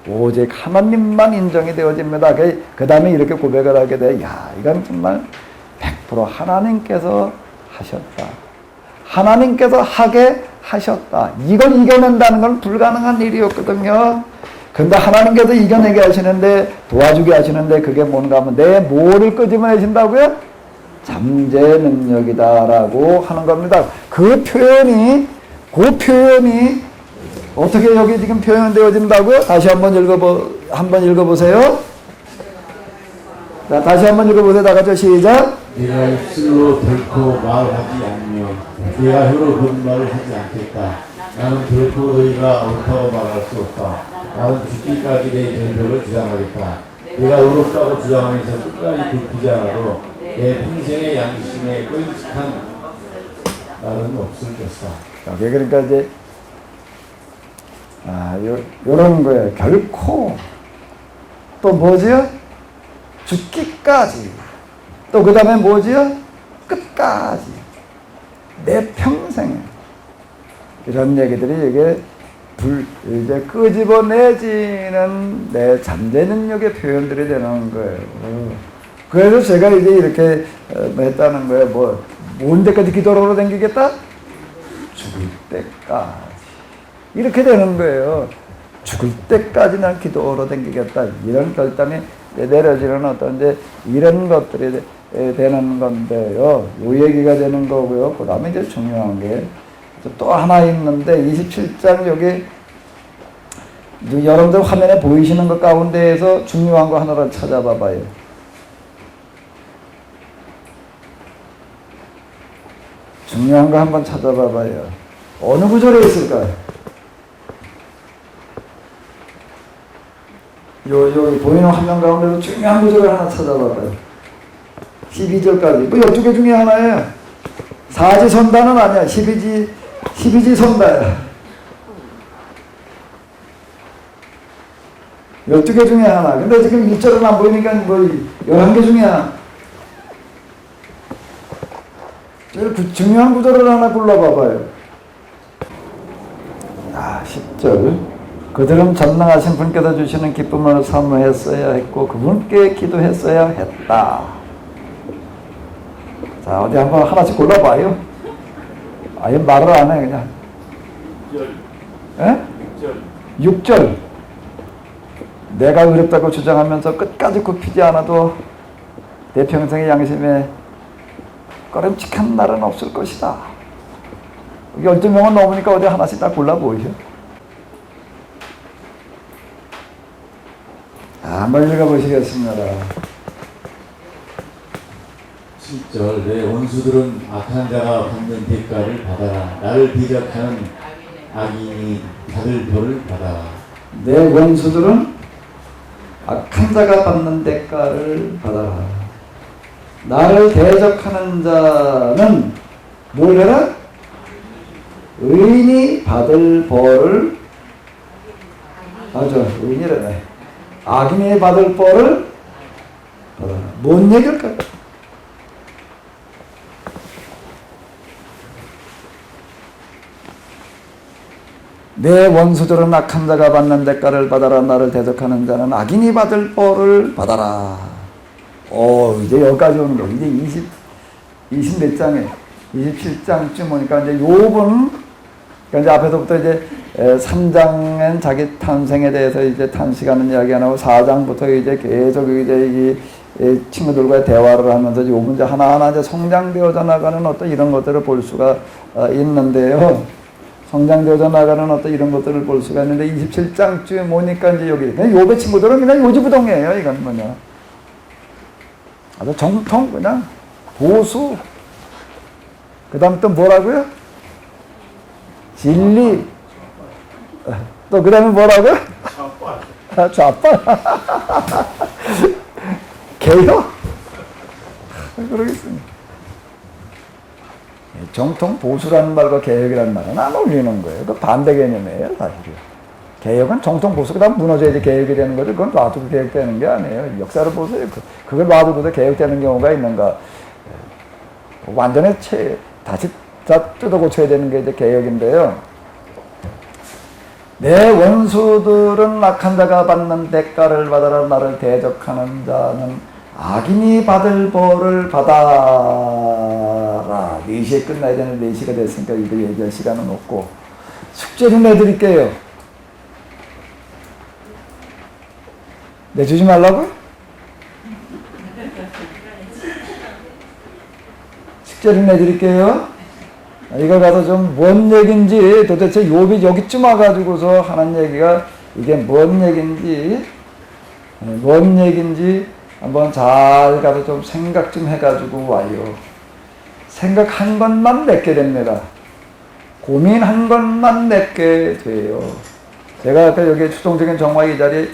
오직 하나님만 인정이 되어집니다. 그 다음에 이렇게 고백을 하게 돼. 야, 이건 정말 100% 하나님께서 하셨다. 하나님께서 하게 하셨다. 이걸 이겨낸다는 건 불가능한 일이었거든요. 근데 하나님께서 이겨내게 하시는데, 도와주게 하시는데, 그게 뭔가 하면 내 뭐를 끄집어내신다고요? 잠재 능력이다라고 하는 겁니다. 그 표현이 어떻게 여기 지금 표현되어진다고요? 다시 한번 읽어보세요. 자, 다시 한번 읽어보세요. 다 같이 시작. 내가 입술로 결코 말하지 않으며 내가 혀로 거짓말을 하지 않겠다. 나는 결코 너희가 옳다고 말할 수 없다. 나는 죽기까지 내 전적을 주장하겠다. 내가 의롭다고 주장하면서 끝까지 굴피지 않아도 내 평생의 양심에 끔찍한 날은 없을 것이다. 여기 그러니까 이제 요런 거예요. 결코 또 뭐지요? 죽기까지 또 그 다음에 뭐지요? 끝까지 내 평생에 이런 얘기들이 이게 이제 끄집어내지는 내 잠재 능력의 표현들이 되는 거예요. 그래서 제가 이제 이렇게 했다는 거예요. 뭔 데까지 기도로 댕기겠다? 죽을 때까지. 이렇게 되는 거예요. 죽을 때까지 난 기도로 댕기겠다. 이런 결단이 내려지는 어떤 이제 이런 것들이 되는 건데요. 요 얘기가 되는 거고요. 그 다음에 이제 중요한 게 또 하나 있는데 27장 여기 여러분들 화면에 보이시는 것 가운데에서 중요한 거 하나를 찾아봐 봐요. 중요한 거 한번 찾아봐 봐요. 어느 구절에 있을까요? 요 보이는 화면 가운데서 중요한 구절을 하나 찾아봐 봐요. 12절까지. 뭐 12개 중에 하나예요. 사지선다는 아니야. 12지선다야. 12개 중에 하나. 근데 지금 1절은 안 보이니까 뭐 11개 중에 하나. 중요한 구절을 하나 불러봐봐요. 10절. 그들은 전능하신 분께서 주시는 기쁨을 사모했어야 했고 그분께 기도했어야 했다. 자, 어디 한번 하나씩 골라봐요. 아예 말을 안 해, 그냥. 6절. 내가 의롭다고 주장하면서 끝까지 굽히지 않아도 내 평생의 양심에 꺼림칙한 날은 없을 것이다. 12명은 넘으니까 어디 하나씩 다 골라보이죠. 한번 읽어보시겠습니다. 7절 내 원수들은 악한 자가 받는 대가를 받아라. 나를 대적하는 악인이 받을 벌을 받아라. 내 원수들은 악한 자가 받는 대가를 받아라. 나를 대적하는 자는 뭘 해라? 의인이 받을 벌을 의인이라네. 악인이 받을 벌을 받아라. 뭔 얘기일까요? 내 원수들은 악한 자가 받는 대가를 받아라. 나를 대적하는 자는 악인이 받을 벌을 받아라. 이제 여기까지 오는 거. 이제 20 몇 장에 27장쯤 오니까 이제 요번 그러니까 이제 앞에서부터 이제 3장은 자기 탄생에 대해서 이제 탄식하는 이야기 안 하고 4장부터 이제 계속 이제 이 친구들과의 대화를 하면서 요 문제 하나하나 이제 성장되어져 나가는 어떤 이런 것들을 볼 수가 있는데요. 성장되어져 나가는 어떤 이런 것들을 볼 수가 있는데 27장쯤 오니까 이제 여기 그냥 요배 친구들은 그냥 요지부동이에요. 이건 뭐냐. 아주 정통 그냥 보수. 그 다음 또 뭐라고요? 진리. 또 그 다음에 뭐라고요? 좌빨. 개혁. 그러겠습니다. 정통 보수라는 말과 개혁이라는 말은 안 어울리는 거예요. 그 반대 개념이에요, 사실은. 개혁은 정통 보수가 다 무너져야지 개혁이 되는 거지. 그건 놔두고 개혁되는 게 아니에요. 역사를 보세요. 그걸 놔두고도 개혁되는 경우가 있는가. 완전히 다시 다 뜯어 고쳐야 되는 게 이제 개혁인데요. 내 원수들은 악한 자가 받는 대가를 받아라. 나를 대적하는 자는 악인이 받을 벌을 받아. 알아라. 4시에 끝나야 되는 4시가 됐으니까 이거 얘기할 시간은 없고 숙제 좀 내드릴게요. 내주지 말라고요? 숙제를 내드릴게요. 이거 가서 좀 뭔 얘기인지 도대체 욥이 여기쯤 와가지고서 하는 얘기가 이게 뭔 얘기인지 한번 잘 가서 좀 생각 좀 해가지고 와요. 생각한 것만 맺게 됩니다. 고민한 것만 맺게 돼요. 제가 아까 여기 추동적인 정화의 이 자리에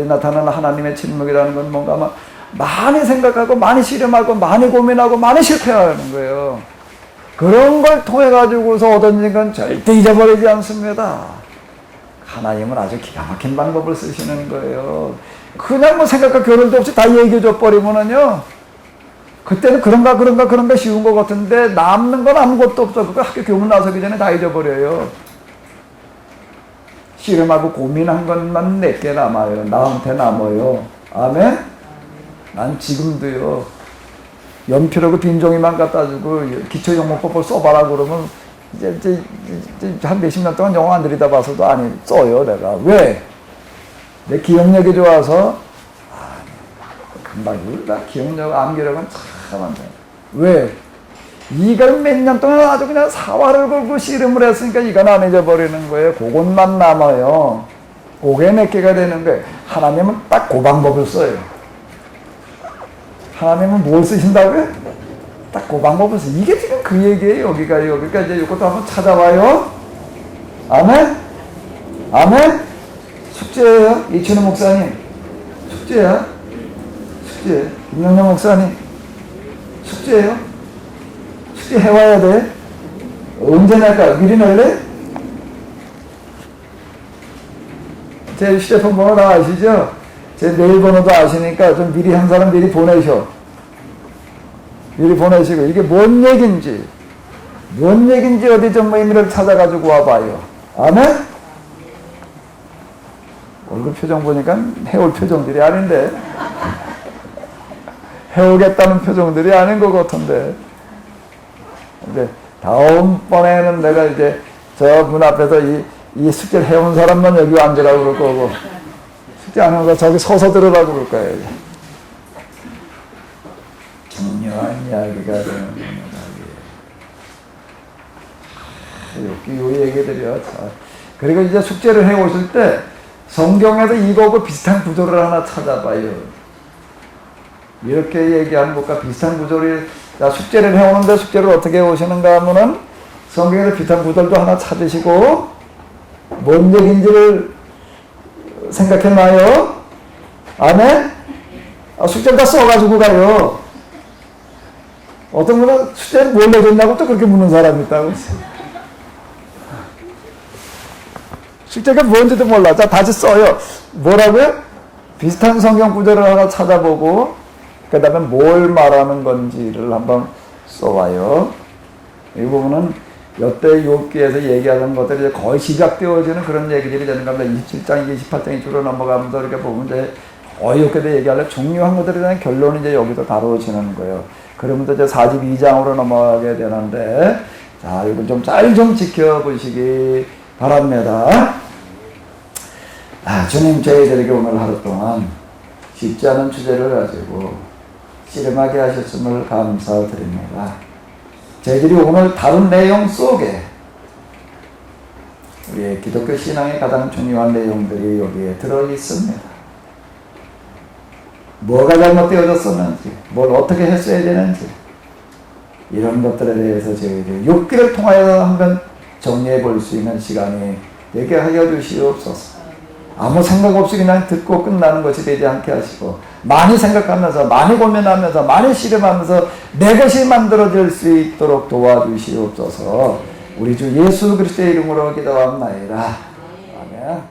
나타나는 하나님의 침묵이라는 건 뭔가 아마 많이 생각하고 많이 실험하고 많이 고민하고 많이 실패하는 거예요. 그런 걸 통해 가지고서 얻어진 건 절대 잊어버리지 않습니다. 하나님은 아주 기가 막힌 방법을 쓰시는 거예요. 그냥 뭐 생각과 결론도 없이 다 얘기해 줘 버리면은요, 그때는 그런가 쉬운 것 같은데 남는 건 아무것도 없어. 그거 학교 교문 나서기 전에 다 잊어버려요. 실험하고 고민한 것만 내게 남아요. 나한테 남아요. 아멘? 난 지금도요, 연필하고 빈종이만 갖다 주고 기초영문법을 써봐라 그러면 이제 한 몇십 년 동안 영어 안 들여다봐서도 아니 써요. 내가 왜? 내 기억력이 좋아서. 금방 나 기억력 암기력은 참 안 돼. 왜? 이걸 몇 년 동안 아주 그냥 사활을 걸고 씨름을 했으니까 이건 안 잊어버리는 거예요. 그것만 남아요. 그게 몇 개가 되는 거예요. 하나님은 딱 그 방법을 써요. 하나님은 뭘 쓰신다고요? 딱 그 방법을 써요. 이게 지금 그 얘기예요. 여기가 이제 이것도 한번 찾아봐요. 아멘? 아멘? 숙제예요. 이춘우 목사님. 숙제야. 숙제. 김영남 목사님. 숙제예요. 숙제 해와야 돼. 언제 낼까? 미리 낼래? 제 휴대폰 번호 다 아시죠? 제 메일 번호도 아시니까 좀 미리 한 사람 미리 보내셔. 미리 보내시고 이게 뭔 얘기인지 어디 좀 의미를 찾아가지고 와봐요. 아멘? 얼굴 표정 보니까 해올 표정들이 아닌데, 해오겠다는 표정들이 아닌 것 같은데. 근데 다음번에는 내가 이제 저 문 앞에서 이 숙제를 해온 사람만 여기 앉으라고 그럴 거고, 숙제 안 하고 저기 서서 들으라고 그럴 거예요. 중요한 이야기가 되는 거예요. 요 얘기들이요. 그리고 이제 숙제를 해 오실 때 성경에서 이거하고 비슷한 구조를 하나 찾아봐요. 이렇게 얘기하는 것과 비슷한 구조를, 자, 숙제를 해 오는데 숙제를 어떻게 해 오시는가 하면은 성경에서 비슷한 구절도 하나 찾으시고 뭔 얘기인지를 생각해놔요. 아멘? 숙제를 다 써가지고 가요. 어떤 분은 숙제를 뭘 내줬냐고 또 그렇게 묻는 사람이 있다고. 숙제가 뭔지도 몰라. 자, 다시 써요. 뭐라고요? 비슷한 성경 구절을 하나 찾아보고 그 다음에 뭘 말하는 건지를 한번 써봐요. 이 부분은 여태 욥기에서 얘기하는 것들이 거의 시작되어지는 그런 얘기들이 되는 겁니다. 27장, 28장이 주로 넘어가면서 이렇게 보면 이제 거의 욥기에 얘기하려 중요한 것들에 대한 결론이 이제 여기서 다루어지는 거예요. 그러면서 이제 42장으로 넘어가게 되는데, 자, 이거 좀 잘 좀 지켜보시기 바랍니다. 주님, 저희들에게 오늘 하루 동안 쉽지 않은 주제를 가지고 씨름하게 하셨음을 감사드립니다. 저희들이 오늘 다룬 내용 속에 우리의 기독교 신앙의 가장 중요한 내용들이 여기에 들어있습니다. 뭐가 잘못되어졌었는지, 뭘 어떻게 했어야 되는지, 이런 것들에 대해서 저희들이 욥기를 통하여 한번 정리해 볼 수 있는 시간이 되게 하여 주시옵소서. 아무 생각 없이 그냥 듣고 끝나는 것이 되지 않게 하시고, 많이 생각하면서, 많이 고민하면서, 많이 씨름하면서 내 것이 만들어질 수 있도록 도와주시옵소서. 우리 주 예수 그리스도의 이름으로 기도합나이다. 아멘.